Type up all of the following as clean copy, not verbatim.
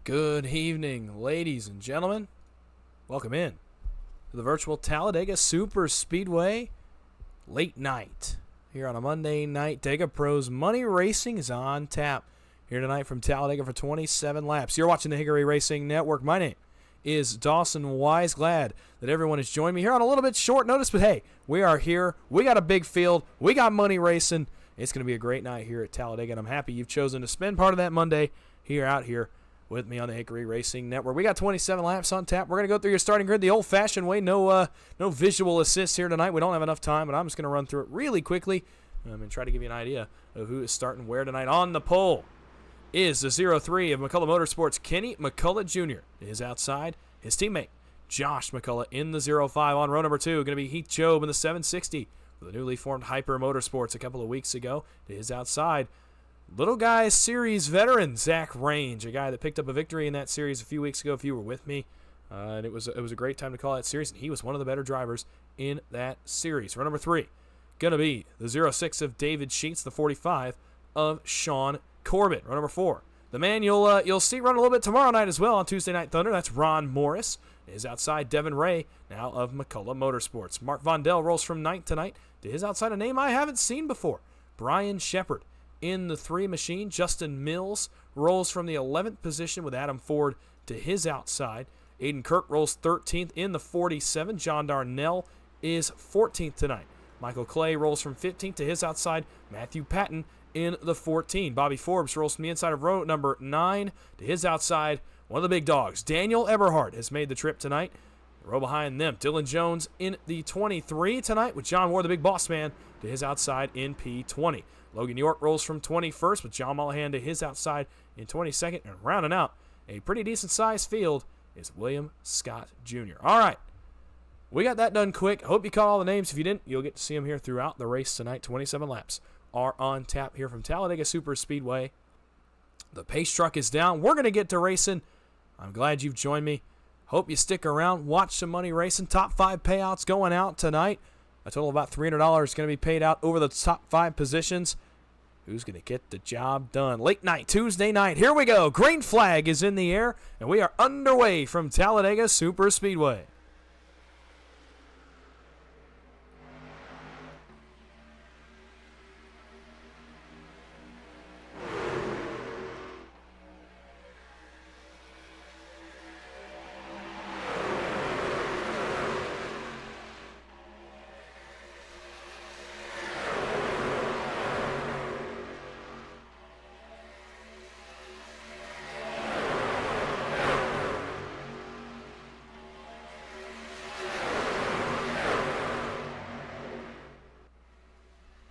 Good evening, ladies and gentlemen. Welcome in to the virtual Talladega Super Speedway late night. Here on a Monday night, DegaPros Money Racing is on tap. Here tonight from Talladega for 27 laps. You're watching the Hickory Racing Network. My name is Dawson Wise. Glad that everyone has joined me here on a little bit short notice, but hey, we are here. We got a big field. We got money racing. It's going to be a great night here at Talladega, and I'm happy you've chosen to spend part of that Monday out here with me on the Hickory Racing Network. We got 27 laps on tap. We're going to go through your starting grid the old-fashioned way. No visual assist here tonight. We don't have enough time, but I'm just going to run through it really quickly and try to give you an idea of who is starting where tonight. On the pole is the 03 of McCullough Motorsports, Kenny McCullough Jr. Is outside. His teammate, Josh McCullough, in the 05. On row number 2, going to be Heath Job in the 760 for the newly formed Hyper Motorsports a couple of weeks ago. To his outside, Little Guy Series veteran Zach Range, a guy that picked up a victory in that series a few weeks ago if you were with me. And it was a great time to call that series, and he was one of the better drivers in that series. Row number 3, going to be the 06 of David Sheets, the 45 of Sean Corbett. Row number 4, the man you'll see run a little bit tomorrow night as well on Tuesday Night Thunder. That's Ron Morris. Is outside Devin Ray, now of McCullough Motorsports. Mark Vondell rolls from 9th tonight. To his outside, a name I haven't seen before, Brian Shepard. In the 3 machine, Justin Mills rolls from the 11th position with Adam Ford to his outside. Aiden Kirk rolls 13th in the 47. John Darnell is 14th tonight. Michael Clay rolls from 15th to his outside. Matthew Patton in the 14. Bobby Forbes rolls from the inside of row number 9 to his outside. One of the big dogs, Daniel Eberhardt, has made the trip tonight. The row behind them, Dylan Jones in the 23 tonight with John Ward, the big boss man, to his outside in P20. Logan York rolls from 21st with John Mullahan to his outside in 22nd. And rounding out a pretty decent-sized field is William Scott Jr. All right, we got that done quick. I hope you caught all the names. If you didn't, you'll get to see them here throughout the race tonight. 27 laps are on tap here from Talladega Super Speedway. The pace truck is down. We're going to get to racing. I'm glad you've joined me. Hope you stick around, watch some money racing. Top 5 payouts going out tonight. A total of about $300 is going to be paid out over the top 5 positions. Who's going to get the job done? Late night, Tuesday night. Here we go. Green flag is in the air, and we are underway from Talladega Super Speedway.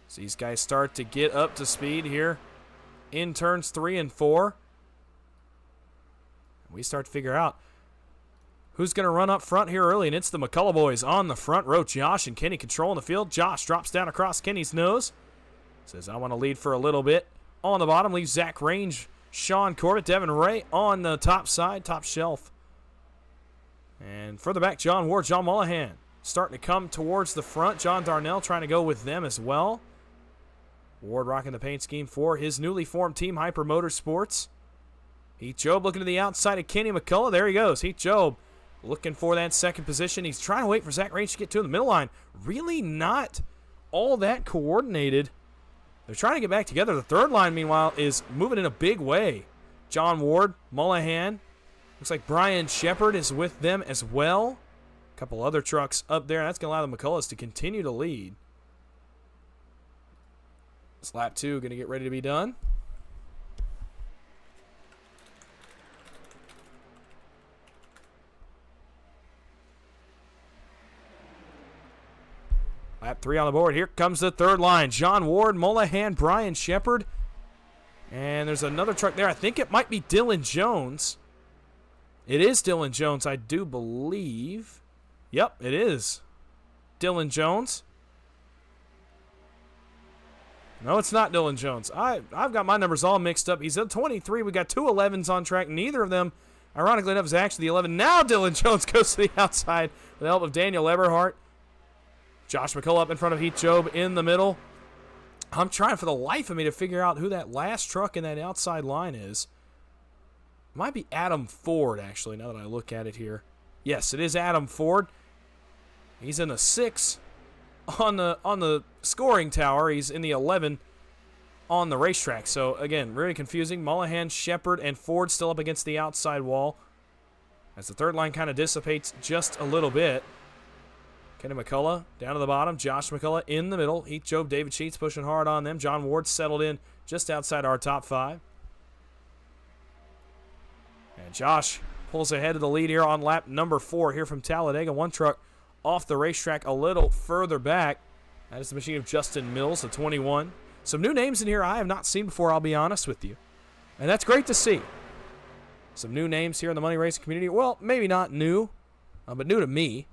So these guys start to get up to speed here in turns 3 and 4. We start to figure out who's going to run up front here early, and it's the McCullough boys on the front row. Josh and Kenny controlling the field. Josh drops down across Kenny's nose. Says, I want to lead for a little bit. On the bottom leaves Zach Range, Sean Corbett, Devin Ray on the top side, top shelf. And further back, John Ward, John Mullahan starting to come towards the front. John Darnell trying to go with them as well. Ward rocking the paint scheme for his newly formed team, Hyper Motorsports. Heath Job looking to the outside of Kenny McCullough. There he goes. Heath Job looking for that second position. He's trying to wait for Zach Range to get to the middle line. Really not all that coordinated. They're trying to get back together. The third line, meanwhile, is moving in a big way. John Ward, Mullahan. Looks like Brian Shepard is with them as well. A couple other trucks up there. That's going to allow the McCulloughs to continue to lead. This lap 2 going to get ready to be done. Lap 3 on the board. Here comes the third line. John Ward, Mullahan, Brian Shepard. And there's another truck there. I think it might be Dylan Jones. It is Dylan Jones, I do believe. Yep, it is Dylan Jones. No, it's not Dylan Jones. I've got my numbers all mixed up. He's at 23. We got 2 11s on track. Neither of them, ironically enough, is actually the 11. Now Dylan Jones goes to the outside with the help of Daniel Eberhardt. Josh McCullough up in front of Heath Job in the middle. I'm trying for the life of me to figure out who that last truck in that outside line is. might be Adam Ford, actually, now that I look at it here. Yes, it is Adam Ford. He's in the 6 on the scoring tower. He's in the 11 on the racetrack. So, again, really confusing. Mullahan, Shepard, and Ford still up against the outside wall as the third line kind of dissipates just a little bit. Kenny McCullough down to the bottom. Josh McCullough in the middle. Heath Job, David Sheets pushing hard on them. John Ward settled in just outside our top 5. And Josh pulls ahead of the lead here on lap number 4 here from Talladega. One truck off the racetrack a little further back. That is the machine of Justin Mills, the 21. Some new names in here I have not seen before, I'll be honest with you. And that's great to see. Some new names here in the money racing community. Well, maybe not new, but new to me.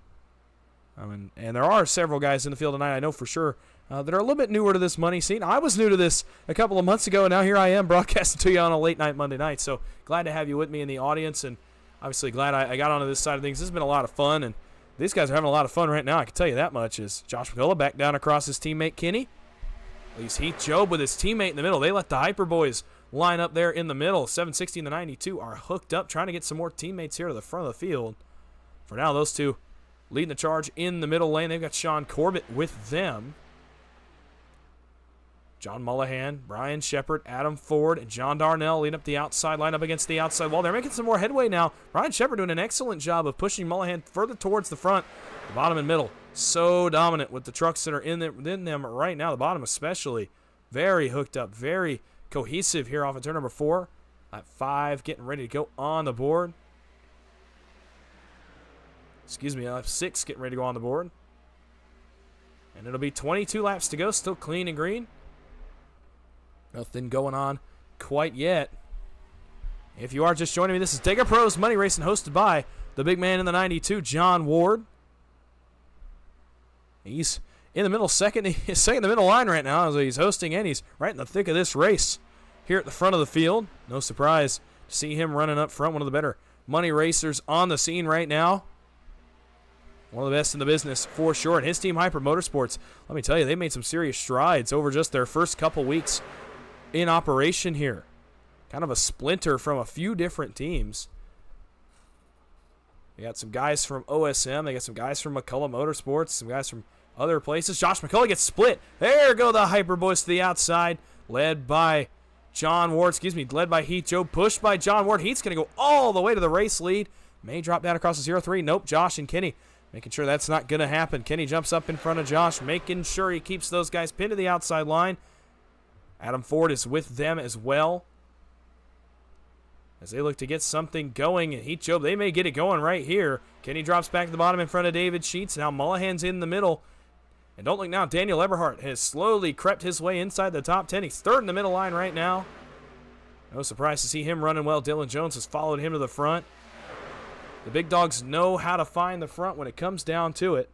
And there are several guys in the field tonight, I know for sure, that are a little bit newer to this money scene. I was new to this a couple of months ago, and now here I am broadcasting to you on a late night Monday night. So glad to have you with me in the audience, and obviously glad I got onto this side of things. This has been a lot of fun, and these guys are having a lot of fun right now. I can tell you that much. Is Josh McCullough back down across his teammate Kenny. Leaves Heath Job with his teammate in the middle. They let the Hyper Boys line up there in the middle. 760 and the 92 are hooked up, trying to get some more teammates here to the front of the field. For now, those two leading the charge in the middle lane. They've got Sean Corbett with them. John Mullahan, Brian Shepard, Adam Ford, and John Darnell leading up the outside line up against the outside wall. They're making some more headway now. Brian Shepard doing an excellent job of pushing Mullahan further towards the front. The bottom and middle, so dominant with the trucks that are in them right now. The bottom especially, very hooked up, very cohesive here off of turn number 4. Lap 5 getting ready to go on the board. Excuse me, lap 6 getting ready to go on the board. And it'll be 22 laps to go, still clean and green. Nothing going on quite yet. If you are just joining me, this is DegaPros Money Racing, hosted by the big man in the 92, John Ward. He's in the middle, second in the middle line right now as he's hosting, and he's right in the thick of this race here at the front of the field. No surprise to see him running up front, one of the better money racers on the scene right now. One of the best in the business for sure. And his team, Hyper Motorsports, let me tell you, they made some serious strides over just their first couple weeks in operation here. Kind of a splinter from a few different teams. They got some guys from OSM. They got some guys from McCullough Motorsports. Some guys from other places. Josh McCullough gets split. There go the Hyper Boys to the outside. Led by John Ward. Led by Heath Job. Pushed by John Ward. Heath's going to go all the way to the race lead. May drop down across the 0-3. Nope. Josh and Kenny making sure that's not going to happen. Kenny jumps up in front of Josh, making sure he keeps those guys pinned to the outside line. Adam Ford is with them as well as they look to get something going. And Heath Job, they may get it going right here. Kenny drops back to the bottom in front of David Sheets. Now Mullahan's in the middle. And don't look now, Daniel Eberhardt has slowly crept his way inside the top 10. He's third in the middle line right now. No surprise to see him running well. Dylan Jones has followed him to the front. The big dogs know how to find the front when it comes down to it.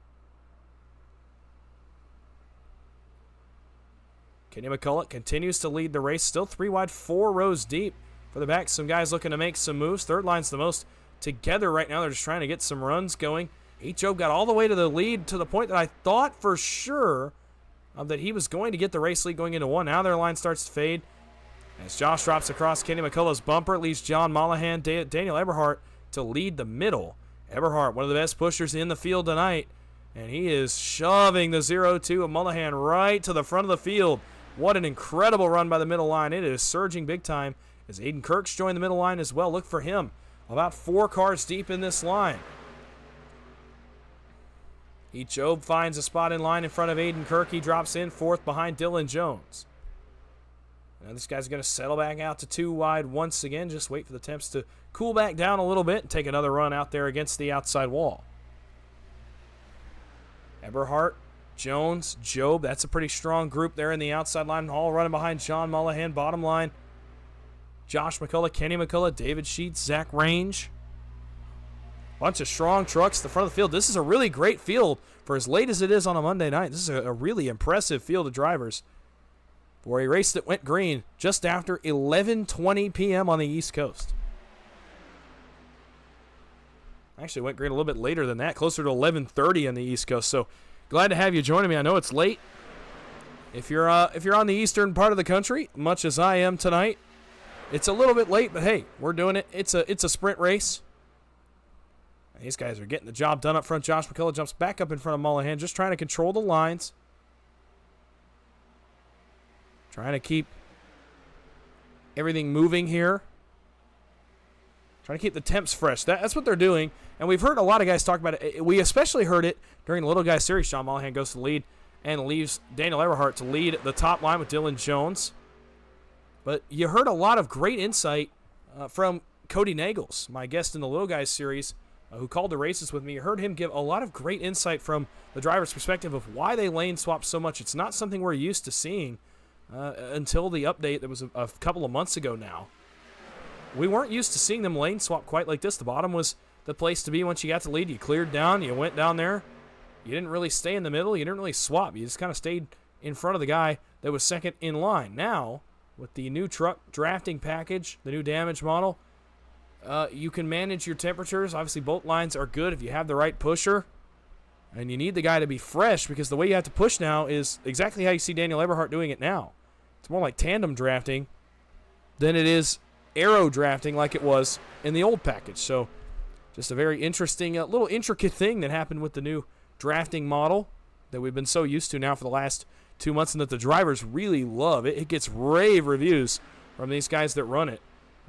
Kenny McCullough continues to lead the race. Still 3 wide, 4 rows deep. For the back, some guys looking to make some moves. Third line's the most together right now. They're just trying to get some runs going. Heath Job got all the way to the lead to the point that I thought for sure that he was going to get the race lead going into 1. Now their line starts to fade. As Josh drops across Kenny McCullough's bumper, it leaves John Mullahan, Daniel Eberhardt to lead the middle. Eberhardt, one of the best pushers in the field tonight, and he is shoving the 0-2 of Mullahan right to the front of the field. What an incredible run by the middle line. It is surging big time as Aiden Kirk's joined the middle line as well. Look for him about 4 cars deep in this line. Heath Job finds a spot in line in front of Aiden Kirk. He drops in 4th behind Dylan Jones. Now this guy's going to settle back out to 2 wide once again. Just wait for the temps to cool back down a little bit and take another run out there against the outside wall. Eberhardt, Jones, Job. That's a pretty strong group there in the outside line. All running behind John Mullahan. Bottom line, Josh McCullough, Kenny McCullough, David Sheets, Zach Range. Bunch of strong trucks at the front of the field. This is a really great field for as late as it is on a Monday night. This is a really impressive field of drivers for a race that went green just after 11:20 p.m. on the East Coast. Actually went green a little bit later than that, closer to 11:30 on the East Coast. So glad to have you joining me. I know it's late. If you're on the eastern part of the country, much as I am tonight, It's a little bit late, but hey, we're doing it. It's a sprint race. And these guys are getting the job done up front. Josh McCullough jumps back up in front of Mullahan, just trying to control the lines. Trying to keep everything moving here. Trying to keep the temps fresh. That's what they're doing. And we've heard a lot of guys talk about it. We especially heard it during the Little Guys Series. Sean Mullahan goes to lead and leaves Daniel Eberhardt to lead the top line with Dylan Jones. But you heard a lot of great insight from Cody Nagels, my guest in the Little Guys Series, who called the races with me. You heard him give a lot of great insight from the driver's perspective of why they lane swap so much. It's not something we're used to seeing until the update that was a couple of months ago now. We weren't used to seeing them lane swap quite like this. The bottom was the place to be once you got the lead. You cleared down, you went down there. You didn't really stay in the middle. You didn't really swap. You just kind of stayed in front of the guy that was second in line. Now, with the new truck drafting package, the new damage model, you can manage your temperatures. Obviously, both lines are good if you have the right pusher. And you need the guy to be fresh because the way you have to push now is exactly how you see Daniel Eberhardt doing it now. It's more like tandem drafting than it is arrow drafting like it was in the old package. So just a very interesting, little intricate thing that happened with the new drafting model that we've been so used to now for the last 2 months and that the drivers really love. It gets rave reviews from these guys that run it.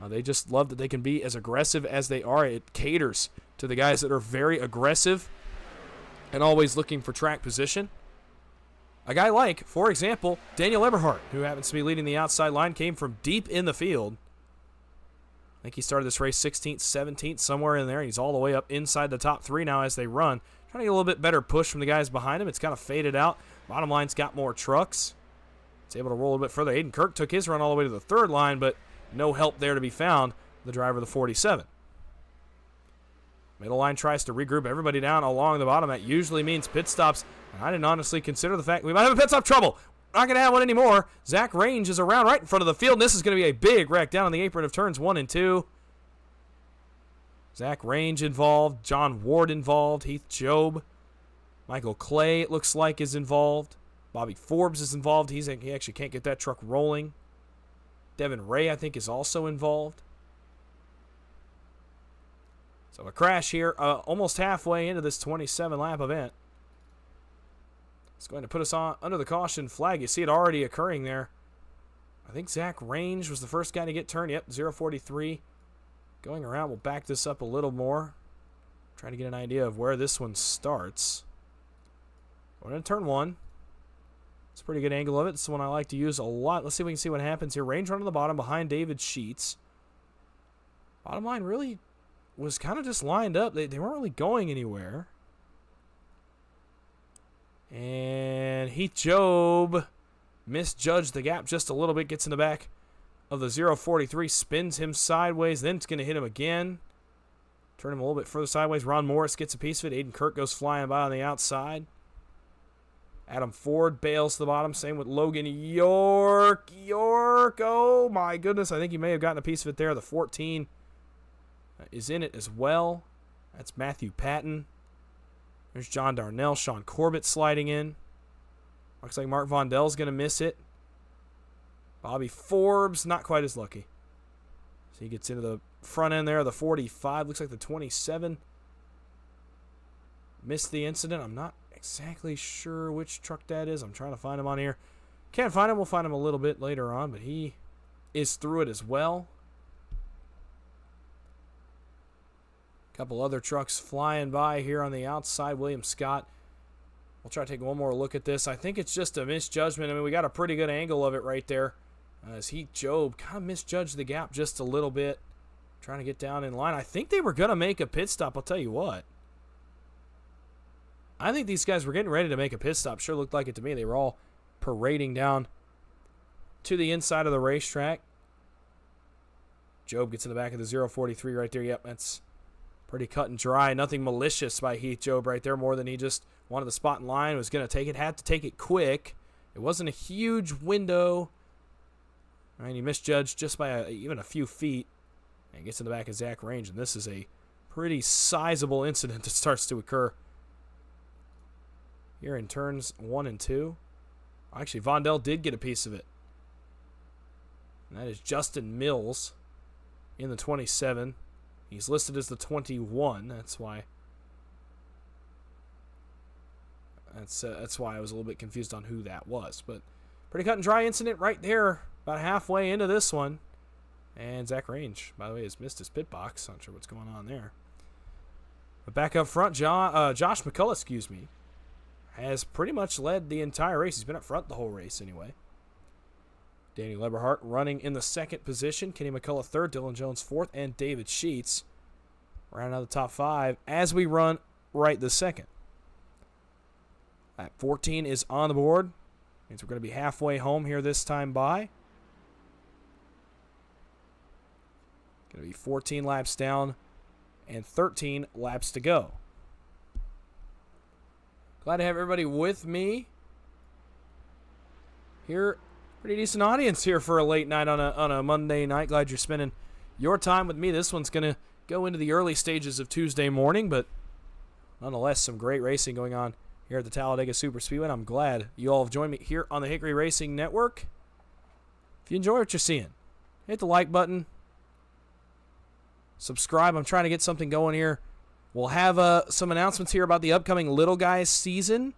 They just love that they can be as aggressive as they are. It caters to the guys that are very aggressive and always looking for track position. A guy like, for example, Daniel Eberhardt, who happens to be leading the outside line, came from deep in the field. I think he started this race 16th, 17th, somewhere in there. He's all the way up inside the top three now as they run. Trying to get a little bit better push from the guys behind him. It's kind of faded out. Bottom line's got more trucks. It's able to roll a little bit further. Aiden Kirk took his run all the way to the third line, but no help there to be found. The driver of the 47. Middle line tries to regroup everybody down along the bottom. That usually means pit stops. And I didn't honestly consider the fact we might have a pit stop trouble. Not going to have one anymore. Zach Range is around right in front of the field. And this is going to be a big wreck down on the apron of turns 1 and 2. Zach Range involved. John Ward involved. Heath Job. Michael Clay, it looks like, is involved. Bobby Forbes is involved. He actually can't get that truck rolling. Devin Ray, I think, is also involved. So a crash here almost halfway into this 27-lap event. It's going to put us on under the caution flag. You see it already occurring there. I think Zach Range was the first guy to get turned. Yep, 043. Going around, we'll back this up a little more. Try to get an idea of where this one starts. Going into turn 1. It's a pretty good angle of it. This is one I like to use a lot. Let's see if we can see what happens here. Range run to the bottom behind David Sheets. Bottom line really was kind of just lined up. They weren't really going anywhere. And Heath Job misjudged the gap just a little bit. Gets in the back of the 043. Spins him sideways. Then it's going to hit him again. Turn him a little bit further sideways. Ron Morris gets a piece of it. Aiden Kirk goes flying by on the outside. Adam Ford bails to the bottom. Same with Logan York. Oh, my goodness. I think he may have gotten a piece of it there. The 14 is in it as well. That's Matthew Patton. There's John Darnell. Sean Corbett sliding in. Looks like Mark Vondell's going to miss it. Bobby Forbes, not quite as lucky. So he gets into the front end there. The 45. Looks like the 27 missed the incident. I'm not exactly sure which truck that is. I'm trying to find him on here. Can't find him. We'll find him a little bit later on, but he is through it as well. Couple other trucks flying by here on the outside. William Scott. We'll try to take one more look at this. I think it's just a misjudgment. I mean, we got a pretty good angle of it right there. As Heath Job kind of misjudged the gap just a little bit. Trying to get down in line. I think they were going to make a pit stop. I'll tell you what. I think these guys were getting ready to make a pit stop. Sure looked like it to me. They were all parading down to the inside of the racetrack. Job gets in the back of the 043 right there. Yep, that's pretty cut and dry. Nothing malicious by Heath Job right there, more than he just wanted the spot in line, was going to take it, had to take it quick. It wasn't a huge window. And he misjudged just by even a few feet. And gets in the back of Zach Range, and this is a pretty sizable incident that starts to occur here in turns 1 and 2. Actually, Vondell did get a piece of it. And that is Justin Mills in the 27. He's listed as the 21. That's why I was a little bit confused on who that was. But pretty cut and dry incident right there, about halfway into this one. And Zach Range, by the way, has missed his pit box. Not sure what's going on there. But back up front, Josh McCullough, has pretty much led the entire race. He's been up front the whole race anyway. Daniel Eberhardt running in the second position. Kenny McCullough third. Dylan Jones fourth. And David Sheets rounding out the top 5 as we run right this second. Lap 14 is on the board. Means we're going to be halfway home here this time by. Going to be 14 laps down and 13 laps to go. Glad to have everybody with me here. Pretty decent audience here for a late night on a Monday night. Glad you're spending your time with me. This one's going to go into the early stages of Tuesday morning, but nonetheless, some great racing going on here at the Talladega Superspeedway. And I'm glad you all have joined me here on the Hickory Racing Network. If you enjoy what you're seeing, hit the like button. Subscribe. I'm trying to get something going here. We'll have some announcements here about the upcoming Little Guys season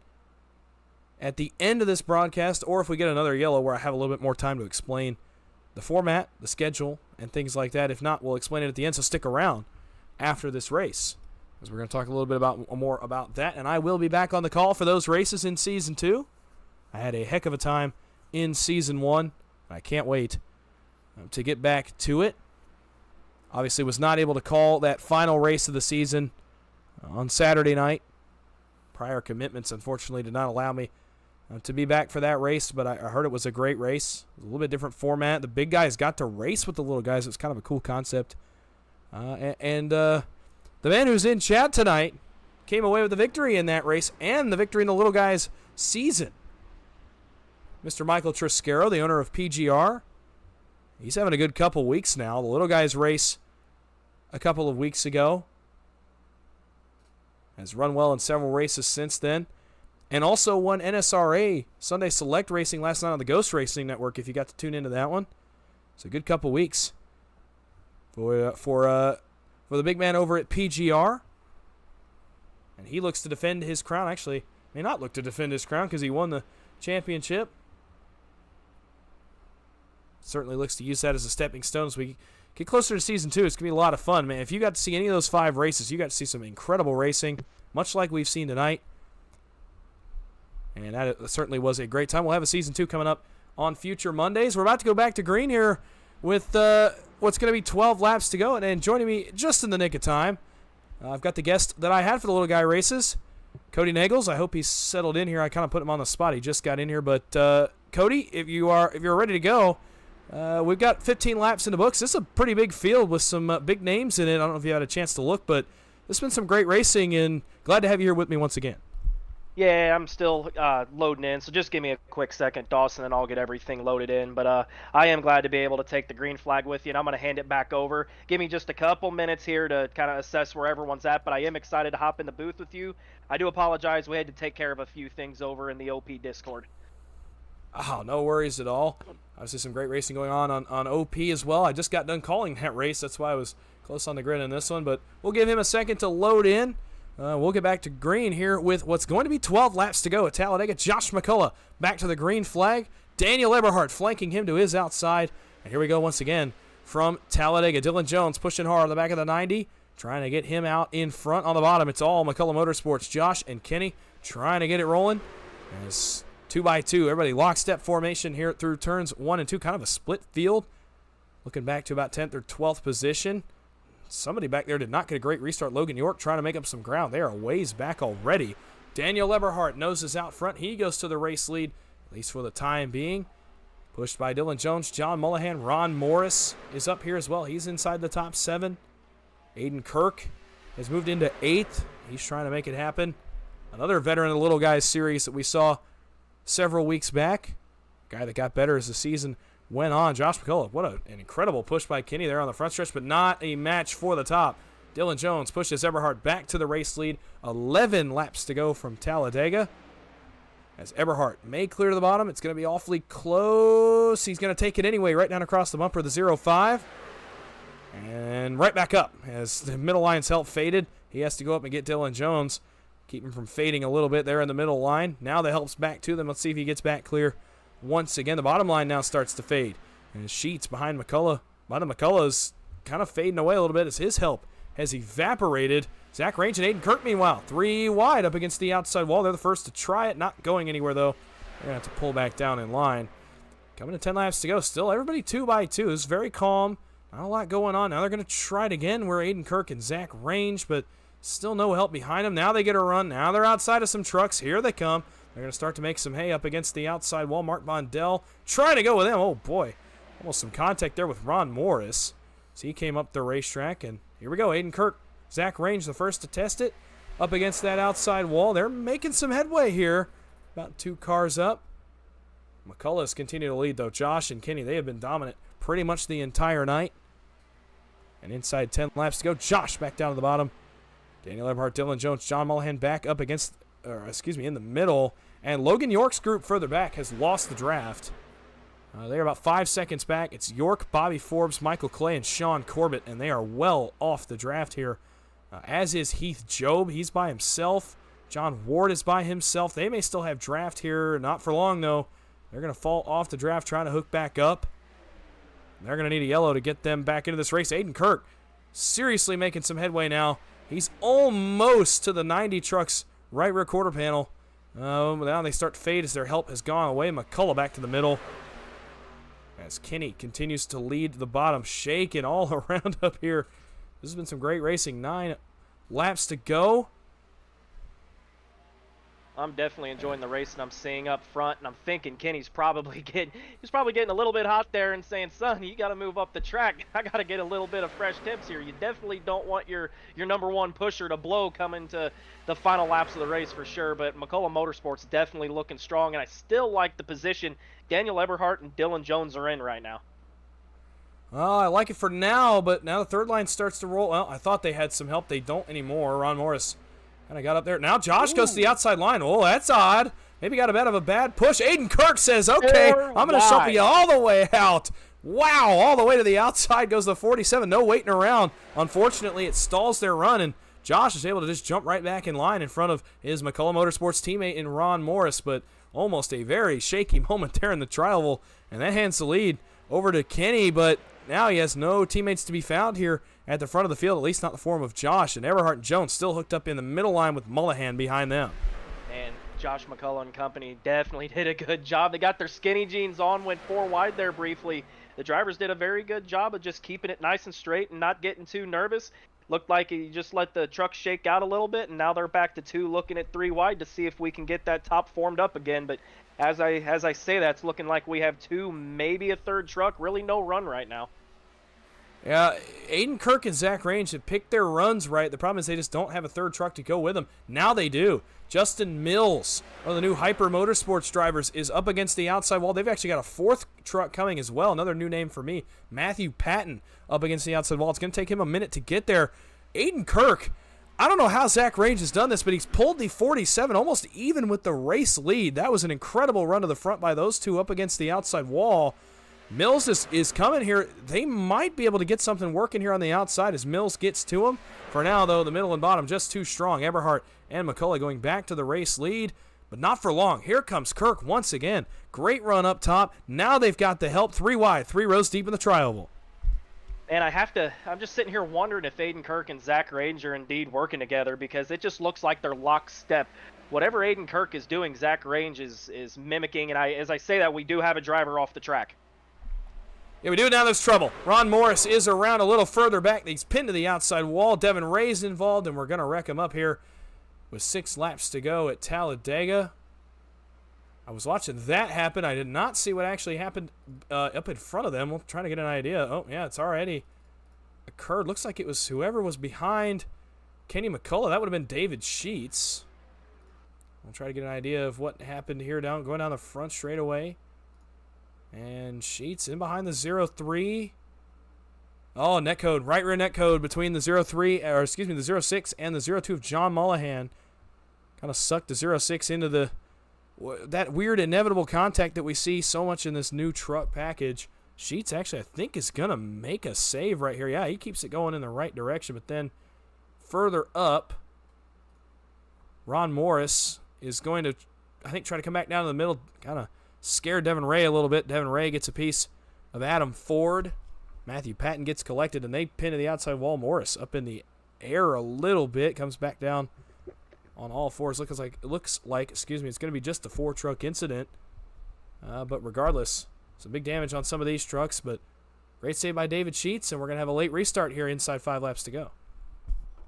at the end of this broadcast, or if we get another yellow where I have a little bit more time to explain the format, the schedule, and things like that. If not, we'll explain it at the end, so stick around after this race, because we're going to talk a little bit more about that, and I will be back on the call for those races in Season 2. I had a heck of a time in Season 1. I can't wait to get back to it. Obviously was not able to call that final race of the season on Saturday night. Prior commitments, unfortunately, did not allow me to be back for that race, but I heard it was a great race. It was a little bit different format. The big guys got to race with the little guys. It was kind of a cool concept. The man who's in chat tonight came away with the victory in that race and the victory in the little guys season. Mr. Michael Triscaro, the owner of PGR. He's having a good couple weeks now. The little guys race a couple of weeks ago. Has run well in several races since then. And also won NSRA Sunday Select Racing last night on the Ghost Racing Network, if you got to tune into that one. It's a good couple weeks for the big man over at PGR. And he looks to defend his crown. Actually, may not look to defend his crown because he won the championship. Certainly looks to use that as a stepping stone as we get closer to Season 2. It's going to be a lot of fun, man. If you got to see any of those 5 races, you got to see some incredible racing, much like we've seen tonight. And that certainly was a great time. We'll have a Season 2 coming up on future Mondays. We're about to go back to green here with what's going to be 12 laps to go. And joining me just in the nick of time, I've got the guest that I had for the little guy races, Cody Nagels. I hope he's settled in here. I kind of put him on the spot. He just got in here. But Cody, if you're ready to go, we've got 15 laps in the books. This is a pretty big field with some big names in it. I don't know if you had a chance to look, but there's been some great racing, and glad to have you here with me once again. Yeah, I'm still loading in, so just give me a quick second, Dawson, and I'll get everything loaded in. But I am glad to be able to take the green flag with you, and I'm going to hand it back over. Give me just a couple minutes here to kind of assess where everyone's at, but I am excited to hop in the booth with you. I do apologize. We had to take care of a few things over in the OP Discord. Oh, no worries at all. Obviously some great racing going on OP as well. I just got done calling that race. That's why I was close on the grid in this one, but we'll give him a second to load in. We'll get back to green here with what's going to be 12 laps to go at Talladega. Josh McCullough back to the green flag. Daniel Eberhardt flanking him to his outside. And here we go once again from Talladega. Dylan Jones pushing hard on the back of the 90, trying to get him out in front on the bottom. It's all McCullough Motorsports. Josh and Kenny trying to get it rolling. And it's 2x2. Everybody lockstep formation here through turns 1 and 2. Kind of a split field. Looking back to about 10th or 12th position. Somebody back there did not get a great restart. Logan York trying to make up some ground. They are a ways back already. Daniel Eberhardt noses out front. He goes to the race lead, at least for the time being. Pushed by Dylan Jones, John Mullahan. Ron Morris is up here as well. He's inside the top 7. Aiden Kirk has moved into 8th. He's trying to make it happen. Another veteran of the Little Guys series that we saw several weeks back. Guy that got better as the season went on. Josh McCullough, what an incredible push by Kenny there on the front stretch, but not a match for the top. Dylan Jones pushes Eberhardt back to the race lead. 11 laps to go from Talladega. as Eberhardt may clear to the bottom. It's going to be awfully close. He's going to take it anyway, right down across the bumper of the 0-5. And right back up as the middle line's help faded. He has to go up and get Dylan Jones. Keep him from fading a little bit there in the middle line. Now the help's back to them. Let's see if he gets back clear once again. The bottom line now starts to fade. And Sheets behind McCullough. McCullough's kind of fading away a little bit as his help has evaporated. Zach Range and Aiden Kirk, meanwhile, 3 wide up against the outside wall. They're the first to try it. Not going anywhere, though. They're going to have to pull back down in line. Coming to 10 laps to go. Still everybody 2 by 2. This is very calm. Not a lot going on. Now they're going to try it again. We're Aiden Kirk and Zach Range, but still no help behind them. Now they get a run. Now they're outside of some trucks. Here they come. They're going to start to make some hay up against the outside wall. Mark Bondell trying to go with them. Oh, boy. Almost some contact there with Ron Morris. So he came up the racetrack, and here we go. Aiden Kirk, Zach Range, the first to test it. Up against that outside wall. They're making some headway here. About 2 cars up. McCullough's continue to lead, though. Josh and Kenny, they have been dominant pretty much the entire night. And inside 10 laps to go. Josh back down to the bottom. Daniel Eberhardt, Dylan Jones, John Mullahan back up against, in the middle. And Logan York's group further back has lost the draft. They're about 5 seconds back. It's York, Bobby Forbes, Michael Clay, and Sean Corbett, and they are well off the draft here. As is Heath Job. He's by himself. John Ward is by himself. They may still have draft here. Not for long, though. They're going to fall off the draft trying to hook back up. They're going to need a yellow to get them back into this race. Aiden Kirk seriously making some headway now. He's almost to the 90 trucks right rear quarter panel. Now they start to fade as their help has gone away. McCullough back to the middle. As Kenny continues to lead the bottom, shaking all around up here. This has been some great racing. 9 laps to go. I'm definitely enjoying the racing I'm seeing up front, and I'm thinking Kenny's probably getting a little bit hot there and saying, son, you got to move up the track. I got to get a little bit of fresh tips here. You definitely don't want your number 1 pusher to blow coming to the final laps of the race for sure, but McCullough Motorsports definitely looking strong, and I still like the position Daniel Eberhardt and Dylan Jones are in right now. I like it for now, but now the third line starts to roll. Well, I thought they had some help. They don't anymore. Ron Morris kind of got up there. Now Josh goes to the outside line. Oh, that's odd. Maybe got a bit of a bad push. Aiden Kirk says, okay, I'm going to shuffle you all the way out. Wow, all the way to the outside goes the 47. No waiting around. Unfortunately, it stalls their run, and Josh is able to just jump right back in line in front of his McCullough Motorsports teammate in Ron Morris, but almost a very shaky moment there in the trial, and that hands the lead over to Kenny, but now he has no teammates to be found here at the front of the field, at least not in the form of Josh, and Eberhardt and Jones still hooked up in the middle line with Mullahan behind them. And Josh McCullough and company definitely did a good job. They got their skinny jeans on, went 4 wide there briefly. The drivers did a very good job of just keeping it nice and straight and not getting too nervous. Looked like he just let the truck shake out a little bit, and now they're back to 2, looking at 3 wide to see if we can get that top formed up again. But as I say that, it's looking like we have 2, maybe a 3rd truck. Really no run right now. Yeah, Aiden Kirk and Zach Range have picked their runs right. The problem is they just don't have a 3rd truck to go with them. Now they do. Justin Mills, one of the new Hyper Motorsports drivers, is up against the outside wall. They've actually got a 4th truck coming as well. Another new name for me, Matthew Patton, up against the outside wall. It's going to take him a minute to get there. Aiden Kirk, I don't know how Zach Range has done this, but he's pulled the 47 almost even with the race lead. That was an incredible run to the front by those 2 up against the outside wall. Mills is coming here. They might be able to get something working here on the outside as Mills gets to him. For now, though, the middle and bottom just too strong. Eberhardt and McCullough going back to the race lead, but not for long. Here comes Kirk once again. Great run up top. Now they've got the help 3 wide, 3 rows deep in the tri-oval. And I'm just sitting here wondering if Aiden Kirk and Zach Range are indeed working together, because it just looks like they're lockstep. Whatever Aiden Kirk is doing, Zach Range is mimicking, and as I say that, we do have a driver off the track. Yeah, we do. Now there's trouble. Ron Morris is around a little further back. He's pinned to the outside wall. Devin Ray's involved, and we're going to wreck him up here with 6 laps to go at Talladega. I was watching that happen. I did not see what actually happened up in front of them. We'll try to get an idea. Oh, yeah, it's already occurred. Looks like it was whoever was behind Kenny McCullough. That would have been David Sheets. We'll try to get an idea of what happened here going down the front straightaway. And Sheets in behind the 03. Oh, netcode. Right rear netcode between the 03, or excuse me, the 06 and the 02 of John Mullahan. Kind of sucked the 06 into the that weird inevitable contact that we see so much in this new truck package. Sheets actually, I think, is going to make a save right here. Yeah, he keeps it going in the right direction, but then further up, Ron Morris is going to, I think, try to come back down to the middle, kind of scare Devin Ray a little bit. Devin Ray gets a piece of Adam Ford. Matthew Patton gets collected, and they pin to the outside wall. Morris up in the air a little bit, comes back down on all fours. Looks like it's going to be just a 4-truck incident. But regardless, some big damage on some of these trucks, but great save by David Sheets, and we're going to have a late restart here inside 5 laps to go.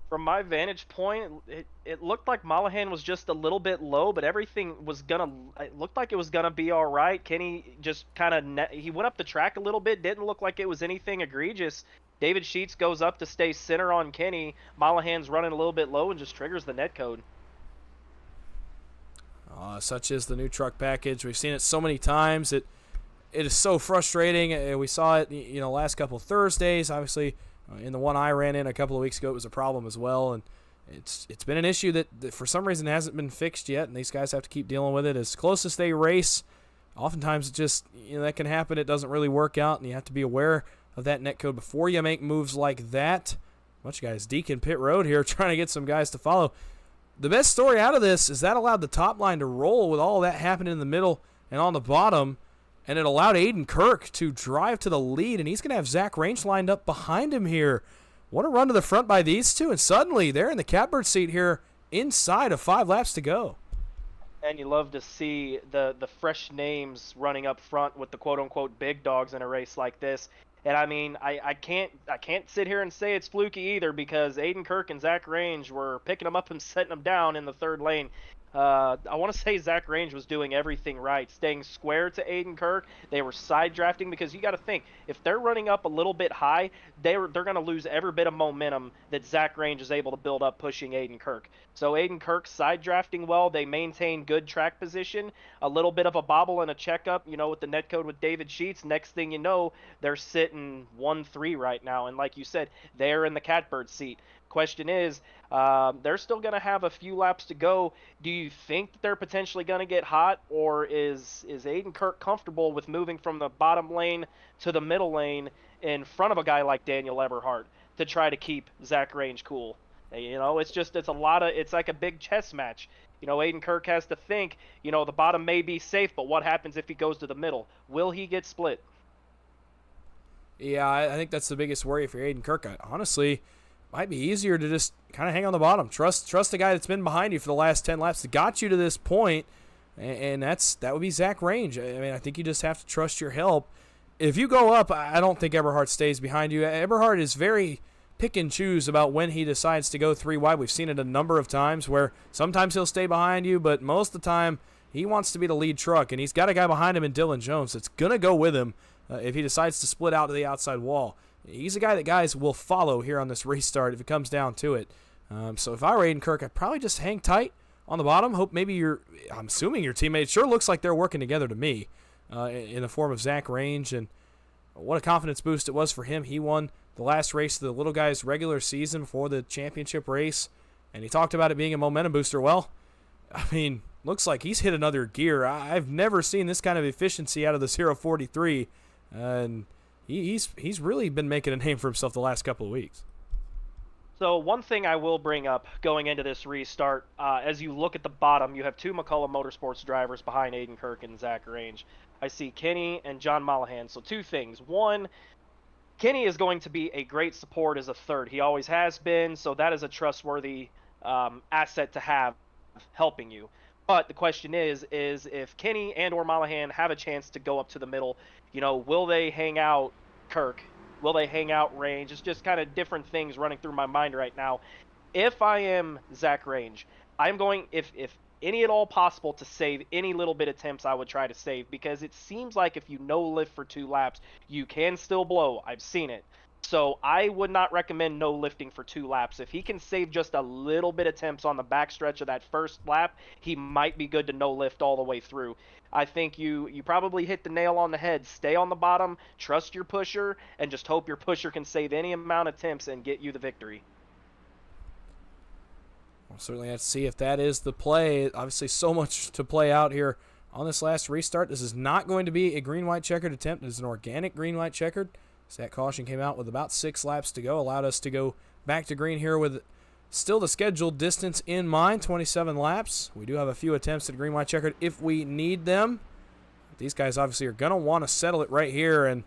From my vantage point, it looked like Malahan was just a little bit low, but everything it looked like it was gonna be all right. Kenny just kind of he went up the track a little bit, didn't look like it was anything egregious. David Sheets goes up to stay center on Kenny. Malahan's running a little bit low and just triggers the net code. Such is the new truck package. We've seen it so many times. It is so frustrating. We saw it, last couple of Thursdays. Obviously, in the one I ran in a couple of weeks ago, it was a problem as well. And it's been an issue that for some reason hasn't been fixed yet, and these guys have to keep dealing with it. As close as they race, oftentimes it just, that can happen. It doesn't really work out, and you have to be aware of that net code before you make moves like that. Bunch of guys Deacon pit road here trying to get some guys to follow. The best story out of this is that allowed the top line to roll with all that happening in the middle and on the bottom, and it allowed Aiden Kirk to drive to the lead, and he's going to have Zach Range lined up behind him here. What a run to the front by these two, and suddenly they're in the catbird seat here inside of 5 laps to go. And you love to see the fresh names running up front with the quote-unquote big dogs in a race like this. And I mean, I can't sit here and say it's fluky either, because Aiden Kirk and Zach Range were picking them up and setting them down in the third lane. I want to say Zach Range was doing everything right, staying square to Aiden Kirk. They were side drafting, because you got to think, if they're running up a little bit high, they're going to lose every bit of momentum that Zach Range is able to build up pushing Aiden Kirk. So Aiden Kirk side drafting well. They maintain good track position. A little bit of a bobble and a checkup, with the net code with David Sheets. Next thing you know, they're sitting 1-3 right now. And like you said, they're in the catbird seat. Question is, they're still going to have a few laps to go. Do you think they're potentially going to get hot, or is Aiden Kirk comfortable with moving from the bottom lane to the middle lane in front of a guy like Daniel Eberhardt to try to keep Zach Range cool? It's like a big chess match. Aiden Kirk has to think, the bottom may be safe, but what happens if he goes to the middle? Will he get split? Yeah, I think that's the biggest worry for Aiden Kirk. Honestly, might be easier to just kind of hang on the bottom. Trust the guy that's been behind you for the last 10 laps that got you to this point, and that would be Zach Range. I mean, I think you just have to trust your help. If you go up, I don't think Eberhardt stays behind you. Eberhardt is very pick and choose about when he decides to go 3 wide. We've seen it a number of times where sometimes he'll stay behind you, but most of the time he wants to be the lead truck, and he's got a guy behind him in Dylan Jones that's going to go with him if he decides to split out to the outside wall. He's a guy that guys will follow here on this restart if it comes down to it. So if I were Aiden Kirk, I'd probably just hang tight on the bottom. Hope maybe I'm assuming your teammates sure looks like they're working together to me in the form of Zach Range. And what a confidence boost it was for him. He won the last race of the little guy's regular season before the championship race. And he talked about it being a momentum booster. Well, I mean, looks like he's hit another gear. I've never seen this kind of efficiency out of the 043. And he's really been making a name for himself the last couple of weeks. So one thing I will bring up going into this restart, as you look at the bottom, you have 2 McCullough Motorsports drivers behind Aiden Kirk and Zach Range. I see Kenny and John Malahan. So 2 things. One, Kenny is going to be a great support as a third. He always has been, so that is a trustworthy asset to have helping you. But the question is if Kenny and or Malahan have a chance to go up to the middle, will they hang out Kirk? Will they hang out Range? It's just kind of different things running through my mind right now. If I am Zach Range, I'm going, if any at all possible, to save any little bit of temps, I would try to save, because it seems like if you no lift for 2 laps, you can still blow. I've seen it. So I would not recommend no lifting for 2 laps. If he can save just a little bit of temps on the backstretch of that first lap, he might be good to no lift all the way through. I think you probably hit the nail on the head. Stay on the bottom, trust your pusher, and just hope your pusher can save any amount of temps and get you the victory. We'll certainly have to see if that is the play. Obviously, so much to play out here on this last restart. This is not going to be a green-white checkered attempt. It is an organic green-white checkered. So that caution came out with about 6 laps to go, allowed us to go back to green here with still the scheduled distance in mind, 27 laps. We do have a few attempts at green-white checkered if we need them. These guys obviously are going to want to settle it right here. And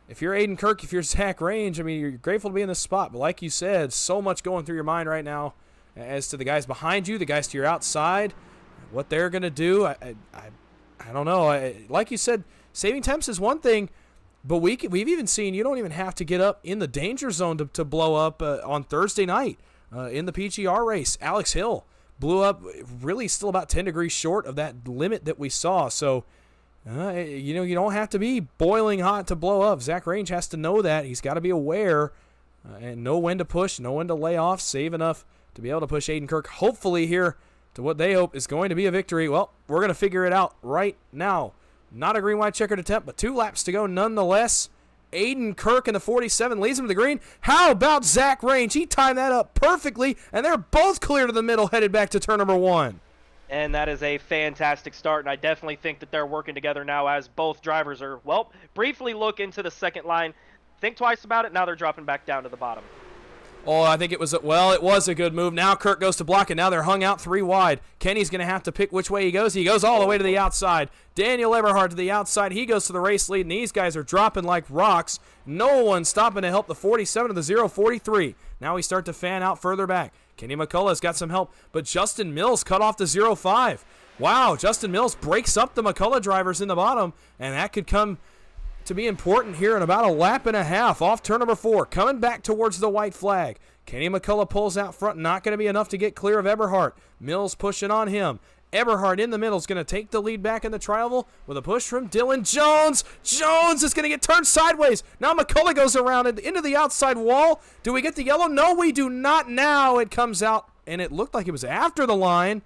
if you're Aiden Kirk, if you're Zach Range, I mean, you're grateful to be in this spot. But like you said, so much going through your mind right now as to the guys behind you, the guys to your outside, what they're going to do. I don't know. Like you said, saving temps is one thing, but we've even seen you don't even have to get up in the danger zone to blow up on Thursday night in the PGR race. Alex Hill blew up really still about 10 degrees short of that limit that we saw. So, you don't have to be boiling hot to blow up. Zach Range has to know that. He's got to be aware and know when to push, know when to lay off, save enough to be able to push Aiden Kirk, hopefully here to what they hope is going to be a victory. Well, we're going to figure it out right now. Not a green-white checkered attempt, but 2 laps to go nonetheless. Aiden Kirk in the 47 leads him to the green. How about Zach Range? He timed that up perfectly, and they're both clear to the middle, headed back to turn number 1. And that is a fantastic start, and I definitely think that they're working together now as both drivers are, well, briefly look into the second line, think twice about it, now they're dropping back down to the bottom. Oh, I think it was a good move. Now Kirk goes to block, and now they're hung out 3 wide. Kenny's going to have to pick which way he goes. He goes all the way to the outside. Daniel Eberhard to the outside. He goes to the race lead, and these guys are dropping like rocks. No one stopping to help the 47 to the 043. Now we start to fan out further back. Kenny McCullough's got some help, but Justin Mills cut off the 05. Wow, Justin Mills breaks up the McCullough drivers in the bottom, and that could come to be important here in about a lap and a half off turn number 4, coming back towards the white flag. Kenny McCullough pulls out front, not going to be enough to get clear of Eberhard. Mills pushing on him. Eberhard in the middle is going to take the lead back in the tri-oval with a push from Dylan Jones. Jones is going to get turned sideways. Now McCullough goes around into the outside wall. Do we get the yellow? No, we do not now. It comes out, and it looked like it was after the line.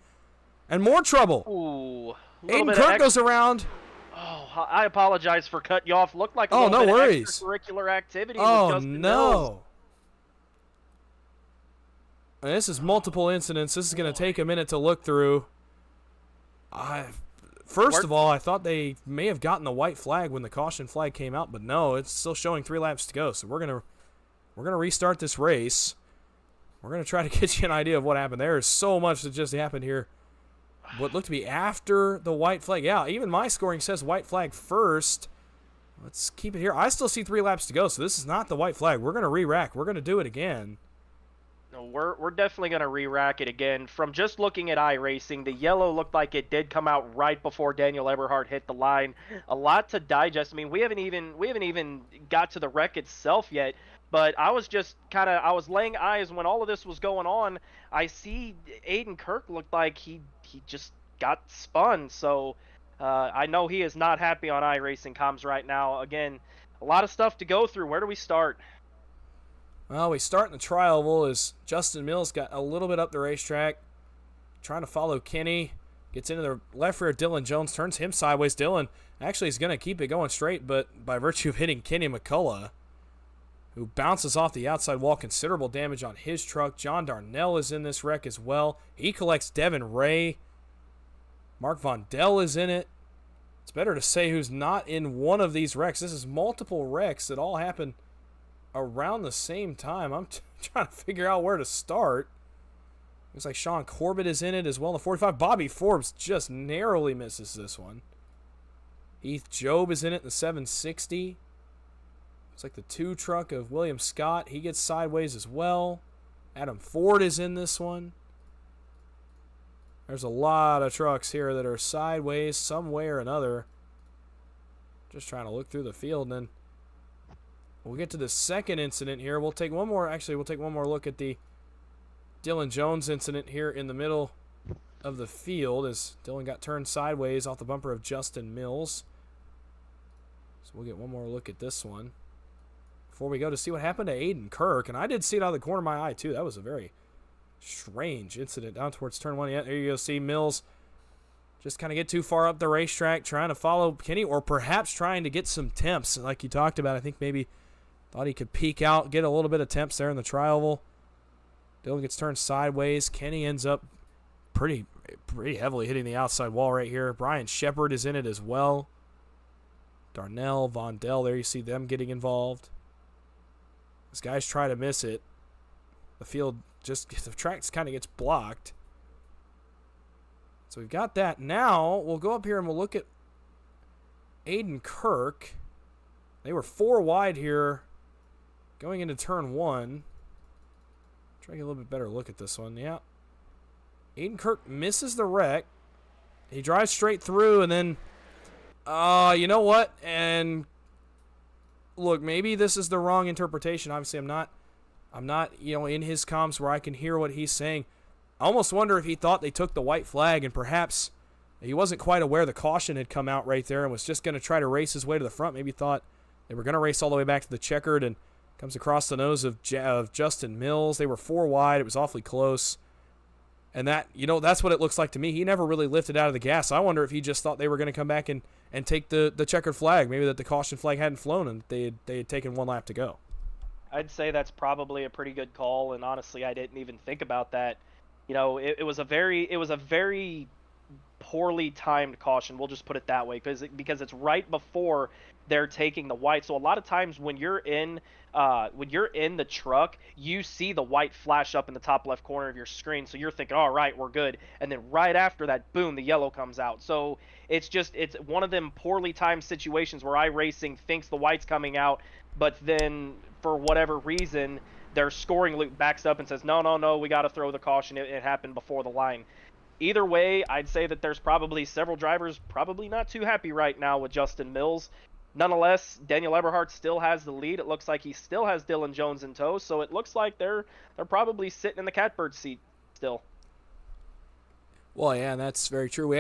And more trouble. Ooh, Aiden Kirk goes around. Oh, I apologize for cutting you off. Looked like a little no bit of worries. extracurricular activity with Oh, Justin no. Mills. And this is multiple incidents. This is going to take a minute to look through. First of all, I thought they may have gotten the white flag when the caution flag came out, but no, it's still showing 3 laps to go. So we're gonna restart this race. We're gonna try to get you an idea of what happened. There is so much that just happened here. What looked to be after the white flag. Yeah, even my scoring says white flag first. Let's keep it here. I still see 3 laps to go, so this is not the white flag. We're gonna re-rack. We're gonna do it again. No, we're definitely going to re-rack it again. From just looking at iRacing, the yellow looked like it did come out right before Daniel Eberhard hit the line. A lot to digest. I mean, we haven't even got to the wreck itself yet. But I was just I was laying eyes when all of this was going on. I see Aiden Kirk looked like he just got spun. So I know he is not happy on iRacing comms right now. Again, a lot of stuff to go through. Where do we start? Well, we start in the tri-oval as Justin Mills got a little bit up the racetrack, trying to follow Kenny. Gets into the left rear. Dylan Jones turns him sideways. Dylan actually is going to keep it going straight, but by virtue of hitting Kenny McCullough, who bounces off the outside wall, considerable damage on his truck. John Darnell is in this wreck as well. He collects Devin Ray. Mark Von Dell is in it. It's better to say who's not in one of these wrecks. This is multiple wrecks that all happen around the same time. I'm trying to figure out where to start. Looks like Sean Corbett is in it as well in the 45. Bobby Forbes just narrowly misses this one. Heath Job is in it in the 760. Looks like the 2 truck of William Scott. He gets sideways as well. Adam Ford is in this one. There's a lot of trucks here that are sideways some way or another. Just trying to look through the field, and then we'll get to the second incident here. We'll take one more look at the Dylan Jones incident here in the middle of the field as Dylan got turned sideways off the bumper of Justin Mills. So we'll get one more look at this one before we go to see what happened to Aiden Kirk. And I did see it out of the corner of my eye, too. That was a very strange incident down towards turn 1. Yeah, there you go. See Mills just kind of get too far up the racetrack, trying to follow Kenny, or perhaps trying to get some temps like you talked about. I think maybe thought he could peek out, get a little bit of temps there in the tri-oval. Dylan gets turned sideways. Kenny ends up pretty heavily hitting the outside wall right here. Brian Shepard is in it as well. Darnell, Vondell, there you see them getting involved. These guys try to miss it. The track kind of gets blocked. So we've got that. Now we'll go up here and we'll look at Aiden Kirk. They were 4 wide here going into turn 1. Try to get a little bit better look at this one. Yeah. Aiden Kirk misses the wreck. He drives straight through and then, you know what? And look, maybe this is the wrong interpretation. Obviously, I'm not, in his comms where I can hear what he's saying. I almost wonder if he thought they took the white flag and perhaps he wasn't quite aware the caution had come out right there and was just going to try to race his way to the front. Maybe thought they were going to race all the way back to the checkered and comes across the nose of Justin Mills. They were 4 wide. It was awfully close. And that, that's what it looks like to me. He never really lifted out of the gas. I wonder if he just thought they were going to come back and take the checkered flag. Maybe that the caution flag hadn't flown and they had taken 1 lap to go. I'd say that's probably a pretty good call, and honestly, I didn't even think about that. It was a very poorly timed caution. We'll just put it that way, because it's right before they're taking the white. So a lot of times when you're in the truck, you see the white flash up in the top left corner of your screen. So you're thinking, all right, we're good. And then right after that, boom, the yellow comes out. So it's one of them poorly timed situations where iRacing thinks the white's coming out, but then for whatever reason, their scoring loop backs up and says, no, we got to throw the caution. It happened before the line. Either way, I'd say that there's probably several drivers probably not too happy right now with Justin Mills. Nonetheless, Daniel Eberhardt still has the lead. It looks like he still has Dylan Jones in tow, so it looks like they're probably sitting in the catbird seat still. Well, yeah, that's very true. We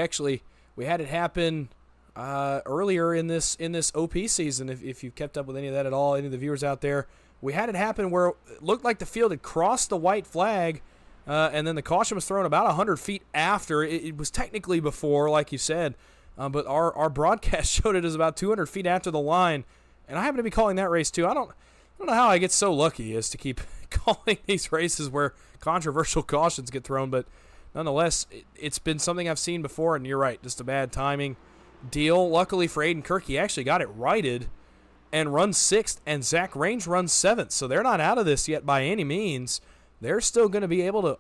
had it happen earlier in this OP season. If you've kept up with any of that at all, any of the viewers out there, we had it happen where it looked like the field had crossed the white flag, and then the caution was thrown about 100 feet after. It was technically before, like you said, but our broadcast showed it as about 200 feet after the line, and I happen to be calling that race too. I don't know how I get so lucky as to keep calling these races where controversial cautions get thrown, but nonetheless, it's been something I've seen before, and you're right, just a bad timing deal. Luckily for Aiden Kirk, he actually got it righted and runs 6th, and Zach Range runs 7th, so they're not out of this yet by any means. They're still going to be able to,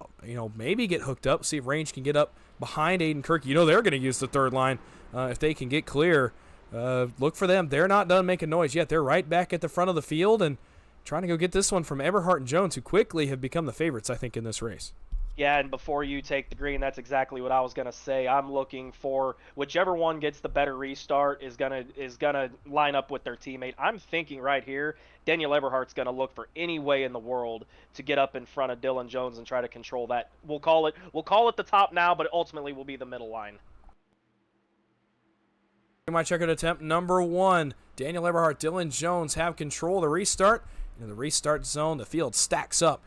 maybe get hooked up, see if Range can get up behind Aiden Kirk. They're going to use the third line if they can get clear. Look for them. They're not done making noise yet. They're right back at the front of the field and trying to go get this one from Eberhardt and Jones, who quickly have become the favorites, I think, in this race. Yeah, and before you take the green, that's exactly what I was gonna say. I'm looking for whichever one gets the better restart is gonna line up with their teammate. I'm thinking right here, Daniel Eberhardt's gonna look for any way in the world to get up in front of Dylan Jones and try to control that. We'll call it the top now, but it ultimately will be the middle line. My checkered attempt number 1. Daniel Eberhardt, Dylan Jones have control of the restart. In the restart zone, the field stacks up.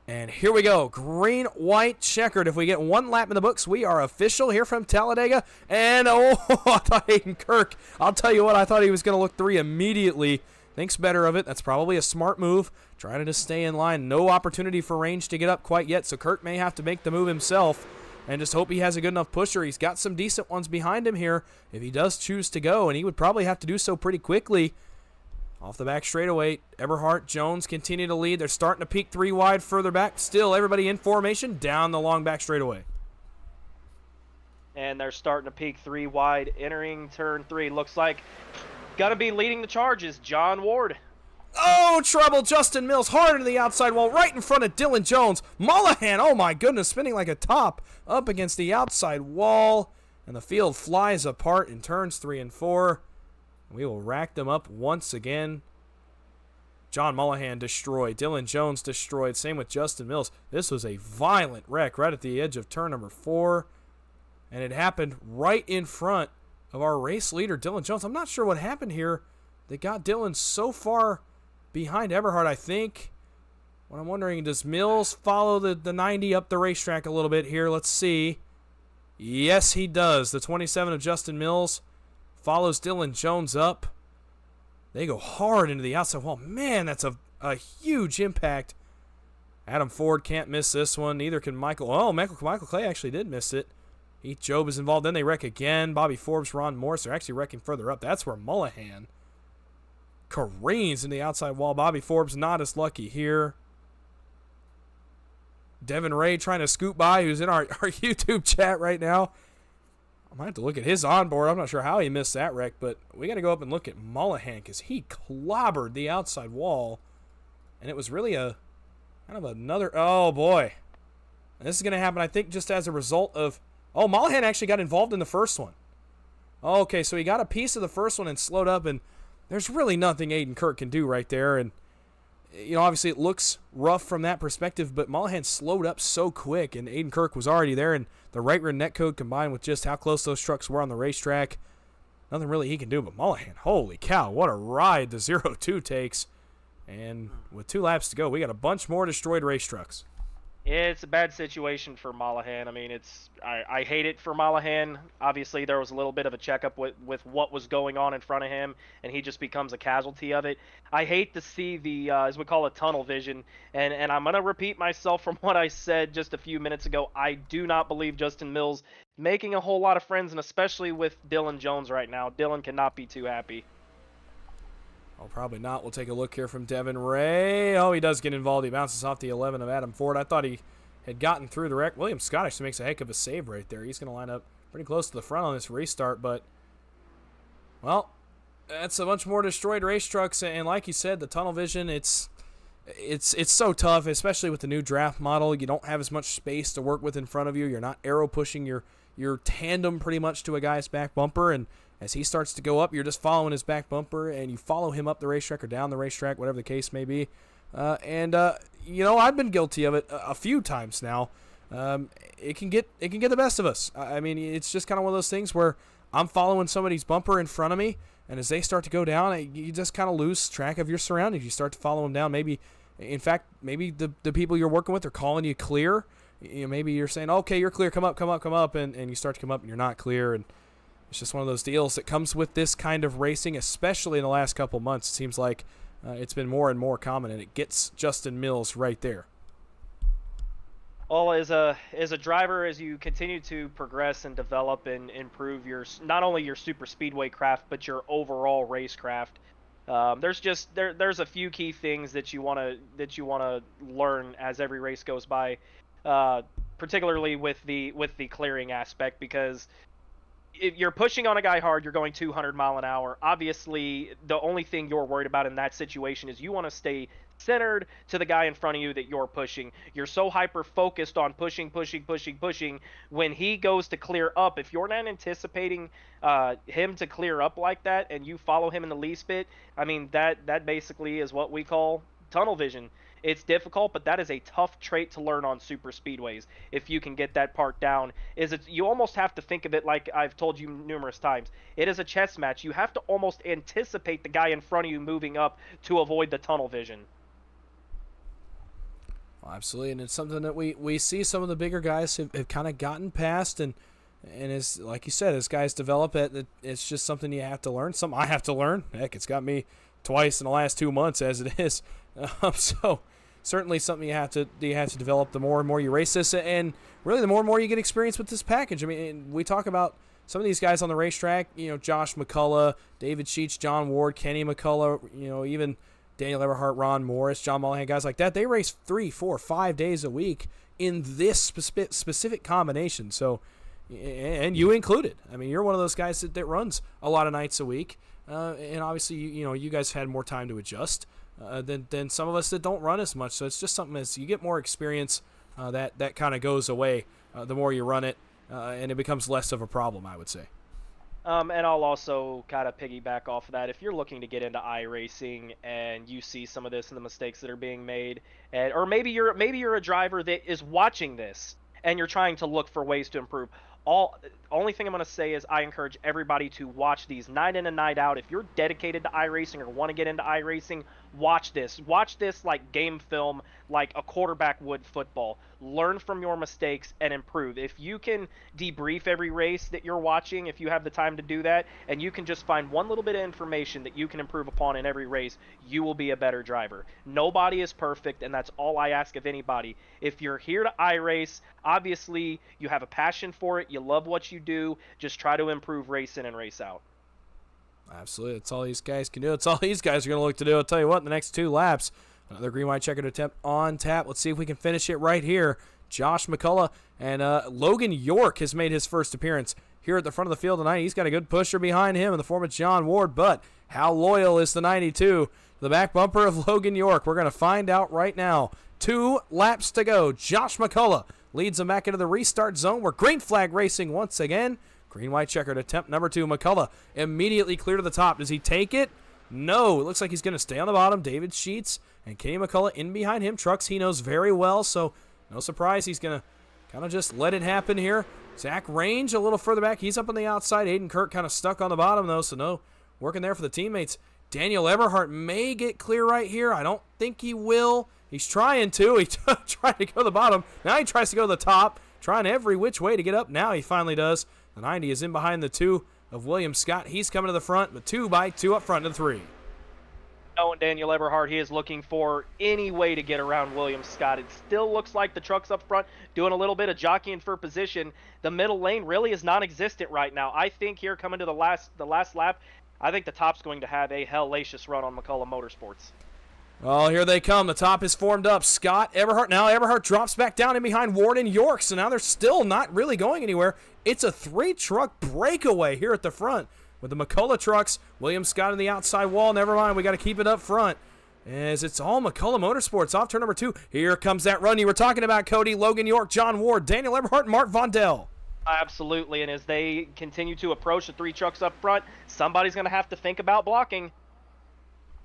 And here we go, green, white, checkered. If we get 1 lap in the books, we are official here from Talladega. And, I thought Aiden Kirk, I'll tell you what, I thought he was going to look 3 immediately. Thinks better of it. That's probably a smart move. Trying to just stay in line. No opportunity for Range to get up quite yet, so Kirk may have to make the move himself and just hope he has a good enough pusher. He's got some decent ones behind him here if he does choose to go, and he would probably have to do so pretty quickly. Off the back straightaway, Eberhardt, Jones continue to lead. They're starting to peak 3 wide further back. Still, everybody in formation down the long back straightaway. And they're starting to peak 3 wide, entering turn 3. Looks like gonna be leading the charge is John Ward. Oh, trouble. Justin Mills hard into the outside wall, right in front of Dylan Jones. Mullahan, oh my goodness, spinning like a top up against the outside wall. And the field flies apart in turns 3 and 4. We will rack them up once again. John Mullahan destroyed. Dylan Jones destroyed. Same with Justin Mills. This was a violent wreck right at the edge of turn number 4. And it happened right in front of our race leader, Dylan Jones. I'm not sure what happened here. They got Dylan so far behind Eberhardt, I think. What I'm wondering, does Mills follow the 90 up the racetrack a little bit here? Let's see. Yes, he does. The 27 of Justin Mills follows Dylan Jones up. They go hard into the outside wall. Man, that's a huge impact Adam Ford can't miss this one. Neither can Michael. Oh, Michael Clay actually did miss it. Heath Job is involved. Then they wreck again. Bobby Forbes, Ron Morris. They're actually wrecking further up. That's where Mullahan careens in the outside wall. Bobby Forbes not as lucky here. Devin Ray trying to scoot by, who's in our YouTube chat right now. I might have to look at his onboard. I'm not sure how he missed that wreck, but we got to go up and look at Mullahan because he clobbered the outside wall. And it was really a kind of another. Oh, boy. And this is going to happen, I think, just as a result of. Oh, Mullahan actually got involved in the first one. Okay, so he got a piece of the first one and slowed up, and there's really nothing Aiden Kirk can do right there. And, you know, obviously it looks rough from that perspective, but Mullahan slowed up so quick, and Aiden Kirk was already there, and the right rear net code combined with just how close those trucks were on the racetrack, nothing really he can do. But Mullahan, holy cow, what a ride the 0-2 takes. And with 2 laps to go, we got a bunch more destroyed race trucks. It's a bad situation for Mullahan. I mean, I hate it for Mullahan. Obviously, there was a little bit of a checkup with what was going on in front of him, and he just becomes a casualty of it. I hate to see the, as we call it, tunnel vision, and I'm going to repeat myself from what I said just a few minutes ago. I do not believe Justin Mills making a whole lot of friends, and especially with Dylan Jones right now. Dylan cannot be too happy. Oh, probably not. We'll take a look here from Devin Ray. Oh, he does get involved. He bounces off the 11 of Adam Ford. I thought he had gotten through the wreck. William Scott actually makes a heck of a save right there. He's going to line up pretty close to the front on this restart, but, well, that's a bunch more destroyed race trucks. And like you said, the tunnel vision, it's so tough, especially with the new draft model. You don't have as much space to work with in front of you. You're not arrow pushing your tandem pretty much to a guy's back bumper, and as he starts to go up, you're just following his back bumper, and you follow him up the racetrack or down the racetrack, whatever the case may be. You know, I've been guilty of it a few times now. It can get the best of us. I mean, it's just kind of one of those things where I'm following somebody's bumper in front of me, and as they start to go down, you just kind of lose track of your surroundings. You start to follow them down. Maybe the people you're working with are calling you clear. You know, maybe you're saying, okay, you're clear, come up, and you start to come up and you're not clear, and it's just one of those deals that comes with this kind of racing, especially in the last couple months. It seems like it's been more and more common, and it gets Justin Mills right there. Well, as a driver, as you continue to progress and develop and improve not only your super speedway craft, but your overall racecraft, there's a few key things that you want to learn as every race goes by, particularly with the clearing aspect, because if you're pushing on a guy hard, you're going 200 mile an hour. Obviously, the only thing you're worried about in that situation is you want to stay centered to the guy in front of you that you're pushing. You're so hyper focused on pushing. When he goes to clear up, if you're not anticipating him to clear up like that, and you follow him in the least bit, I mean, that basically is what we call tunnel vision. It's difficult, but that is a tough trait to learn on super speedways. If you can get that part down, you almost have to think of it like I've told you numerous times. It is a chess match. You have to almost anticipate the guy in front of you moving up to avoid the tunnel vision. Well, absolutely, and it's something that we see some of the bigger guys have kind of gotten past, and as like you said, as guys develop it, it's just something you have to learn. Something I have to learn. Heck, it's got me twice in the last 2 months as it is. So certainly something you have to develop the more and more you race this, and really the more and more you get experience with this package. I mean, we talk about some of these guys on the racetrack, you know, Josh McCullough, David Sheets, John Ward, Kenny McCullough, you know, even Daniel Everhart, Ron Morris, John Mullahan, guys like that. They race 3, 4, 5 days a week in this specific combination. So, and you included. I mean, you're one of those guys that runs a lot of nights a week, and obviously, you know, you guys had more time to adjust than some of us that don't run as much. So it's just something as you get more experience, that kind of goes away the more you run it, and it becomes less of a problem, I would say. And I'll also kind of piggyback off of that. If you're looking to get into iRacing and you see some of this and the mistakes that are being made, or maybe you're a driver that is watching this and you're trying to look for ways to improve. Only thing I'm going to say is I encourage everybody to watch these night in and night out. If you're dedicated to iRacing or want to get into iRacing, watch this. Watch this like game film, like a quarterback would football. Learn from your mistakes and improve. If you can debrief every race that you're watching, if you have the time to do that, and you can just find one little bit of information that you can improve upon in every race, you will be a better driver. Nobody is perfect, and that's all I ask of anybody. If you're here to iRace, obviously you have a passion for it, you love what you do, just try to improve race in and race out. Absolutely. That's all these guys can do. That's all these guys are going to look to do. I'll tell you what, in the next 2 laps, another green, white, checkered attempt on tap. Let's see if we can finish it right here. Josh McCullough and Logan York has made his first appearance here at the front of the field tonight. He's got a good pusher behind him in the form of John Ward, but how loyal is the 92? The back bumper of Logan York. We're going to find out right now. 2 laps to go. Josh McCullough leads them back into the restart zone. We're green flag racing once again. Green, white, checkered attempt number 2. McCullough immediately clear to the top. Does he take it? No. It looks like he's going to stay on the bottom. David Sheets and Kenny McCullough in behind him. Trucks he knows very well, so no surprise. He's going to kind of just let it happen here. Zach Range a little further back. He's up on the outside. Aiden Kirk kind of stuck on the bottom, though, so no working there for the teammates. Daniel Eberhardt may get clear right here. I don't think he will. He's trying to. He tried to go to the bottom. Now he tries to go to the top, trying every which way to get up. Now he finally does. The 90 is in behind the 2 of William Scott. He's coming to the front, but 2 by 2 up front to the 3. Knowing Daniel Eberhardt, he is looking for any way to get around William Scott. It still looks like the truck's up front doing a little bit of jockeying for position. The middle lane really is non-existent right now. I think here coming to the last lap, I think the top's going to have a hellacious run on McCullough Motorsports. Well, here they come. The top is formed up. Scott, Eberhardt. Now Eberhardt drops back down in behind Ward and York. So now they're still not really going anywhere. It's a 3-truck breakaway here at the front with the McCullough trucks. William Scott on the outside wall. Never mind. We got to keep it up front as it's all McCullough Motorsports off turn number 2. Here comes that run you were talking about, Cody. Logan York, John Ward, Daniel Eberhardt, and Mark Vondell. Absolutely. And as they continue to approach the 3 trucks up front, somebody's going to have to think about blocking.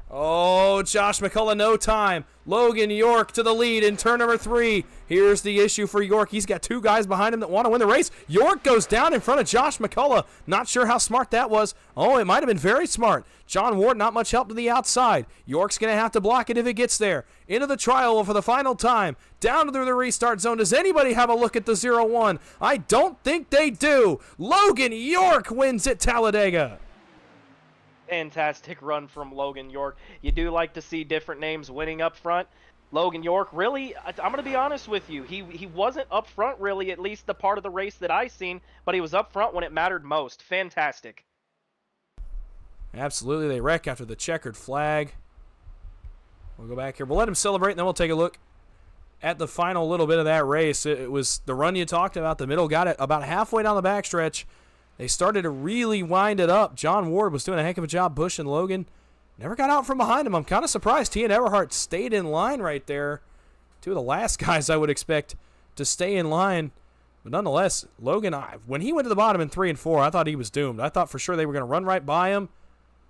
Oh, Josh McCullough, no time. Logan York to the lead in turn number 3. Here's the issue for York. He's got 2 guys behind him that want to win the race. York goes down in front of Josh McCullough. Not sure how smart that was. Oh, it might have been very smart. John Ward, not much help to the outside. York's going to have to block it if it gets there. Into the trial for the final time. Down through the restart zone. Does anybody have a look at the 0-1? I don't think they do. Logan York wins at Talladega. Fantastic run from Logan York. You do like to see different names winning up front. Logan York, really, I'm going to be honest with you. He wasn't up front really, at least the part of the race that I seen, but he was up front when it mattered most. Fantastic. Absolutely. They wreck after the checkered flag. We'll go back here. We'll let him celebrate, and then we'll take a look at the final little bit of that race. It was the run you talked about. The middle got it about halfway down the backstretch. They started to really wind it up. John Ward was doing a heck of a job pushing Logan. Never got out from behind him. I'm kind of surprised he and Eberhardt stayed in line right there. 2 of the last guys I would expect to stay in line. But nonetheless, Logan, when he went to the bottom in 3 and 4, I thought he was doomed. I thought for sure they were going to run right by him.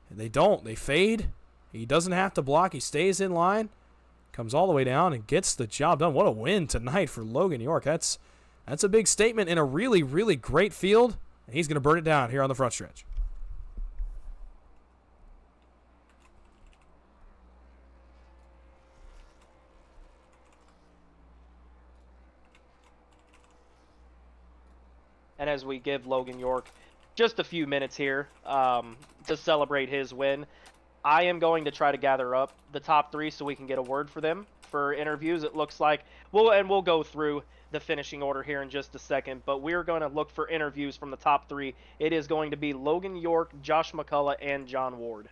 And they don't. They fade. He doesn't have to block. He stays in line. Comes all the way down and gets the job done. What a win tonight for Logan York. That's a big statement in a really, really great field. And he's going to burn it down here on the front stretch. And as we give Logan York just a few minutes here to celebrate his win, I am going to try to gather up the top 3 so we can get a word for them for interviews. It looks like we'll go through the finishing order here in just a second, but we're going to look for interviews from the top 3. It is going to be Logan York, Josh McCullough, and John Ward.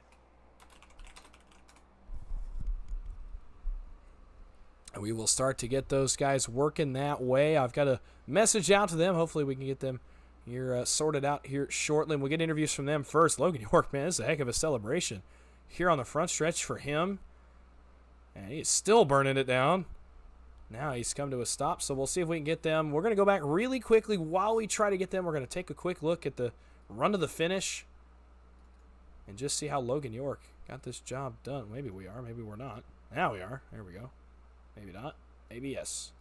And we will start to get those guys working that way. I've got a message out to them. Hopefully we can get them here sorted out here shortly. And we'll get interviews from them first. Logan York, man, this is a heck of a celebration here on the front stretch for him. And he's still burning it down. Now he's come to a stop, so we'll see if we can get them. We're going to go back really quickly while we try to get them. We're going to take a quick look at the run to the finish and just see how Logan York got this job done. Maybe we are. Maybe we're not. Now we are. There we go. Maybe not. Maybe yes.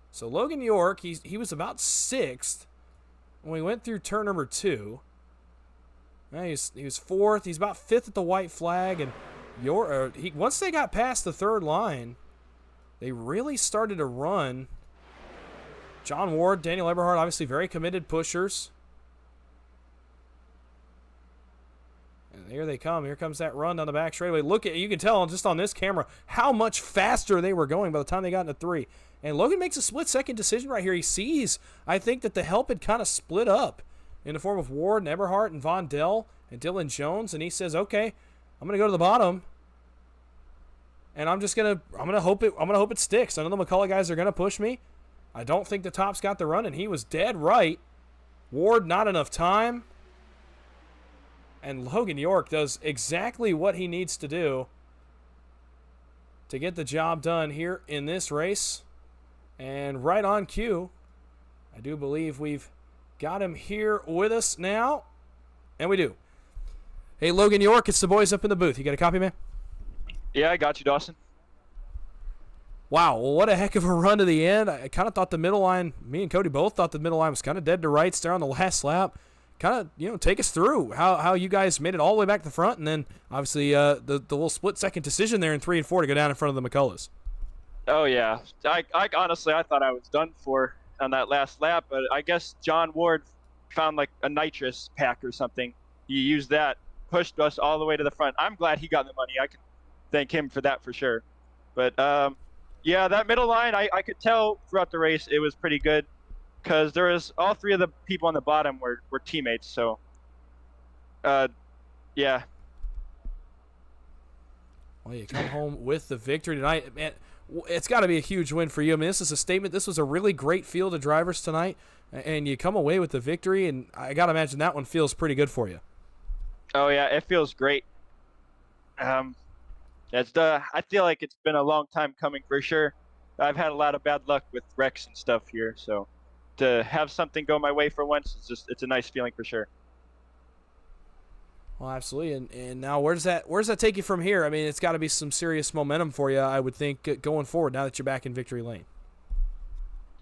So Logan York, he was about 6th when we went through turn number 2. Now he was 4th. He's about 5th at the white flag, and once they got past the third line, they really started to run. John Ward, Daniel Eberhardt, obviously very committed pushers. And here they come. Here comes that run down the back straightaway. You can tell just on this camera how much faster they were going by the time they got into 3. And Logan makes a split-second decision right here. He sees, I think, that the help had kind of split up in the form of Ward and Eberhardt and Von Dell and Dylan Jones, and he says, "Okay, I'm gonna go to the bottom, and I'm gonna hope it sticks. I know the McCullough guys are gonna push me. I don't think the top's got the run," and he was dead right. Ward, not enough time. And Logan York does exactly what he needs to do to get the job done here in this race. And right on cue, I do believe we've got him here with us now. And we do. Hey, Logan York, it's the boys up in the booth. You got a copy, man? Yeah, I got you, Dawson. Wow, well, what a heck of a run to the end. I kind of thought the middle line, me and Cody both thought the middle line was kind of dead to rights there on the last lap. Kind of, take us through how you guys made it all the way back to the front, and then obviously the little split-second decision there in 3 and 4 to go down in front of the McCulloughs. Oh, yeah. I honestly, I thought I was done for on that last lap, but I guess John Ward found like a nitrous pack or something. He used that, pushed us all the way to the front. I'm glad he got the money. I can thank him for that for sure. But, yeah, that middle line, I could tell throughout the race it was pretty good because there was all 3 of the people on the bottom were teammates. So, yeah. Well, you come home with the victory tonight. Man, it's got to be a huge win for you. I mean, this is a statement. This was a really great field of drivers tonight, and you come away with the victory, and I got to imagine that one feels pretty good for you. Oh, yeah, it feels great. I feel like it's been a long time coming for sure. I've had a lot of bad luck with wrecks and stuff here, so to have something go my way for once, it's a nice feeling for sure. Well, absolutely. And now where does that take you from here? I mean, it's got to be some serious momentum for you, I would think, going forward now that you're back in victory lane.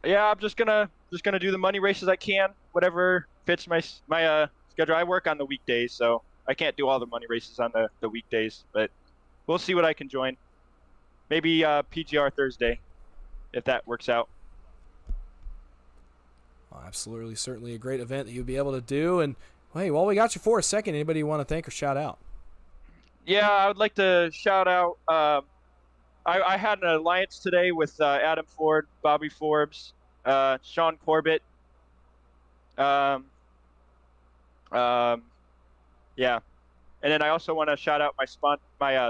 Yeah, I'm just gonna do the money races I can, whatever fits my schedule. I work on the weekdays, so I can't do all the money races on the weekdays, but we'll see what I can join. Maybe PGR Thursday, if that works out. Well, absolutely, certainly a great event that you'll be able to do. And hey, while we got you for a second, anybody you want to thank or shout out? Yeah, I would like to shout out. I had an alliance today with Adam Ford, Bobby Forbes, Sean Corbett. Yeah. And then I also want to shout out my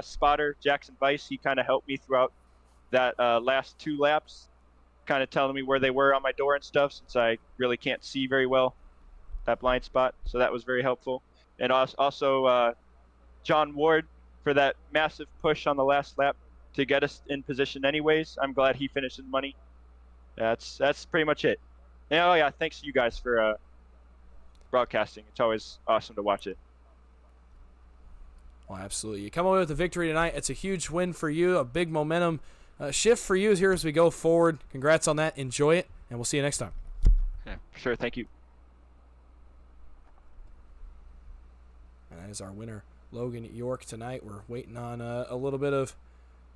spotter, Jackson Weiss. He kind of helped me throughout that last 2 laps, kind of telling me where they were on my door and stuff, since I really can't see very well that blind spot. So that was very helpful. And also John Ward for that massive push on the last lap to get us in position anyways. I'm glad he finished in money. That's pretty much it. And, oh, yeah, thanks to you guys for broadcasting. It's always awesome to watch it. Well, absolutely. You come away with the victory tonight. It's a huge win for you, a big momentum shift for you here as we go forward. Congrats on that. Enjoy it, and we'll see you next time. Yeah, for sure. Thank you. And that is our winner, Logan York, tonight. We're waiting on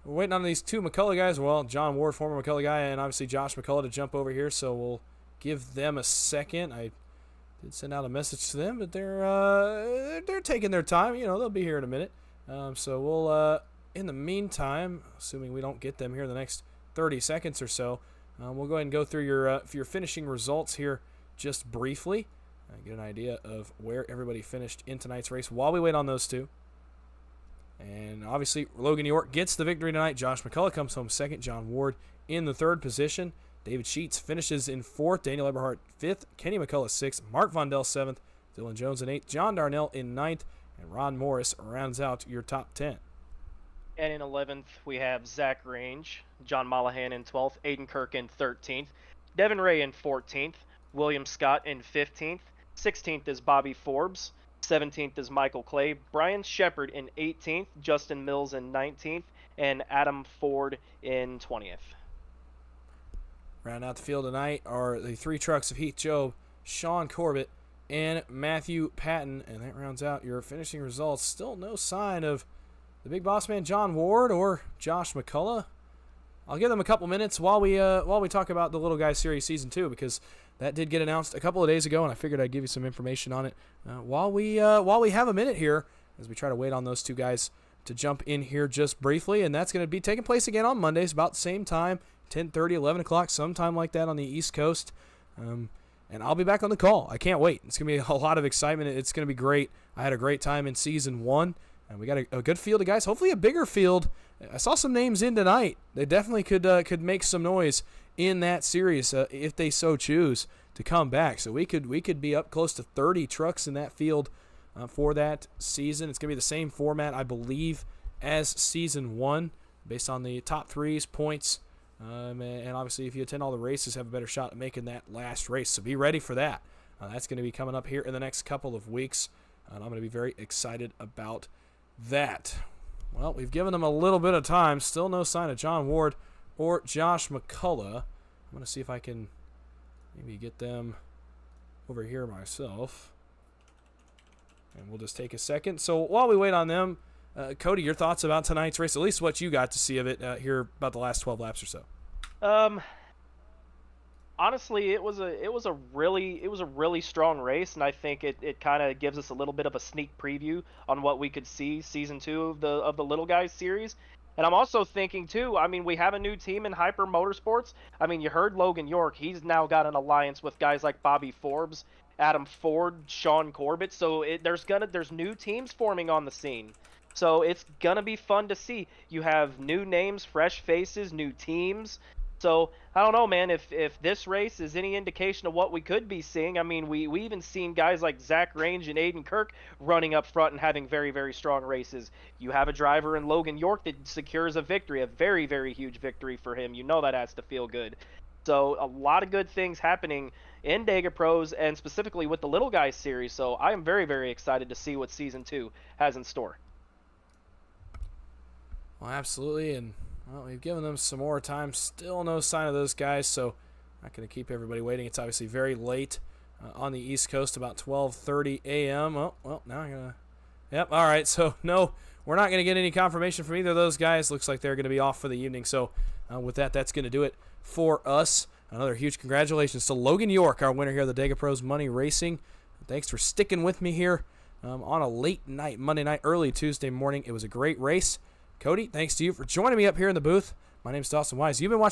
we're waiting on these 2 McCullough guys. Well, John Ward, former McCullough guy, and obviously Josh McCullough to jump over here. So we'll give them a second. I did send out a message to them, but they're taking their time. They'll be here in a minute. So we'll, in the meantime, assuming we don't get them here in the next 30 seconds or so, we'll go ahead and go through your finishing results here just briefly. Get an idea of where everybody finished in tonight's race while we wait on those 2. And obviously, Logan York gets the victory tonight. Josh McCullough comes home second. John Ward in the 3rd position. David Sheets finishes in 4th. Daniel Eberhardt 5th. Kenny McCullough 6th. Mark Vondell 7th. Dylan Jones in 8th. John Darnell in 9th. And Ron Morris rounds out your top 10. And in 11th, we have Zach Range, John Mollahan in 12th, Aiden Kirk in 13th, Devin Ray in 14th, William Scott in 15th, 16th is Bobby Forbes, 17th is Michael Clay, Brian Shepard in 18th, Justin Mills in 19th, and Adam Ford in 20th. Round out the field tonight are the 3 trucks of Heath Job, Sean Corbett, and Matthew Patton, and that rounds out your finishing results. Still no sign of the big boss man John Ward or Josh McCullough. I'll give them a couple minutes while we talk about the Little Guys Series Season 2, because that did get announced a couple of days ago, and I figured I'd give you some information on it while we have a minute here as we try to wait on those two guys to jump in here just briefly. And that's going to be taking place again on Mondays about the same time, 10:30, 11 o'clock, sometime like that on the East Coast. And I'll be back on the call. I can't wait. It's going to be a lot of excitement. It's going to be great. I had a great time in Season 1, and we got a good field of guys, hopefully a bigger field. I saw some names in tonight. They definitely could make some noise in that series if they so choose to come back. So we could be up close to 30 trucks in that field for that season. It's going to be the same format, I believe, as Season 1, based on the top threes, points, and obviously if you attend all the races, have a better shot at making that last race. So be ready for that. That's going to be coming up here in the next couple of weeks, and I'm going to be very excited about that. Well, we've given them a little bit of time. Still no sign of John Ward or Josh McCullough. I'm going to see if I can maybe get them over here myself. And we'll just take a second. So while we wait on them, Cody, your thoughts about tonight's race, at least what you got to see of it here about the last 12 laps or so. Honestly, it was a really strong race, and I think it kind of gives us a little bit of a sneak preview on what we could see Season 2 of the Little Guys series. And I'm also thinking too, I mean, we have a new team in Hyper Motorsports. I mean, you heard Logan York. He's now got an alliance with guys like Bobby Forbes, Adam Ford, Sean Corbett. So there's new teams forming on the scene. So it's gonna be fun to see. You have new names, fresh faces, new teams. So I don't know, man, if this race is any indication of what we could be seeing. I mean, we even seen guys like Zach Range and Aiden Kirk running up front and having very, very strong races. You have a driver in Logan York that secures a victory, a very, very huge victory for him. You know that has to feel good. So a lot of good things happening in DegaPros and specifically with the Little Guys series. So I am very, very excited to see what Season 2 has in store. Well, absolutely, and well, we've given them some more time. Still no sign of those guys, so not going to keep everybody waiting. It's obviously very late on the East Coast, about 12:30 a.m. Oh, well, now I'm going to... Yep, all right, so no, we're not going to get any confirmation from either of those guys. Looks like they're going to be off for the evening, so with that, that's going to do it for us. Another huge congratulations to Logan York, our winner here at the DegaPros Money Racing. Thanks for sticking with me here on a late night, Monday night, early Tuesday morning. It was a great race. Cody, thanks to you for joining me up here in the booth. My name's Dawson Wise. You've been watching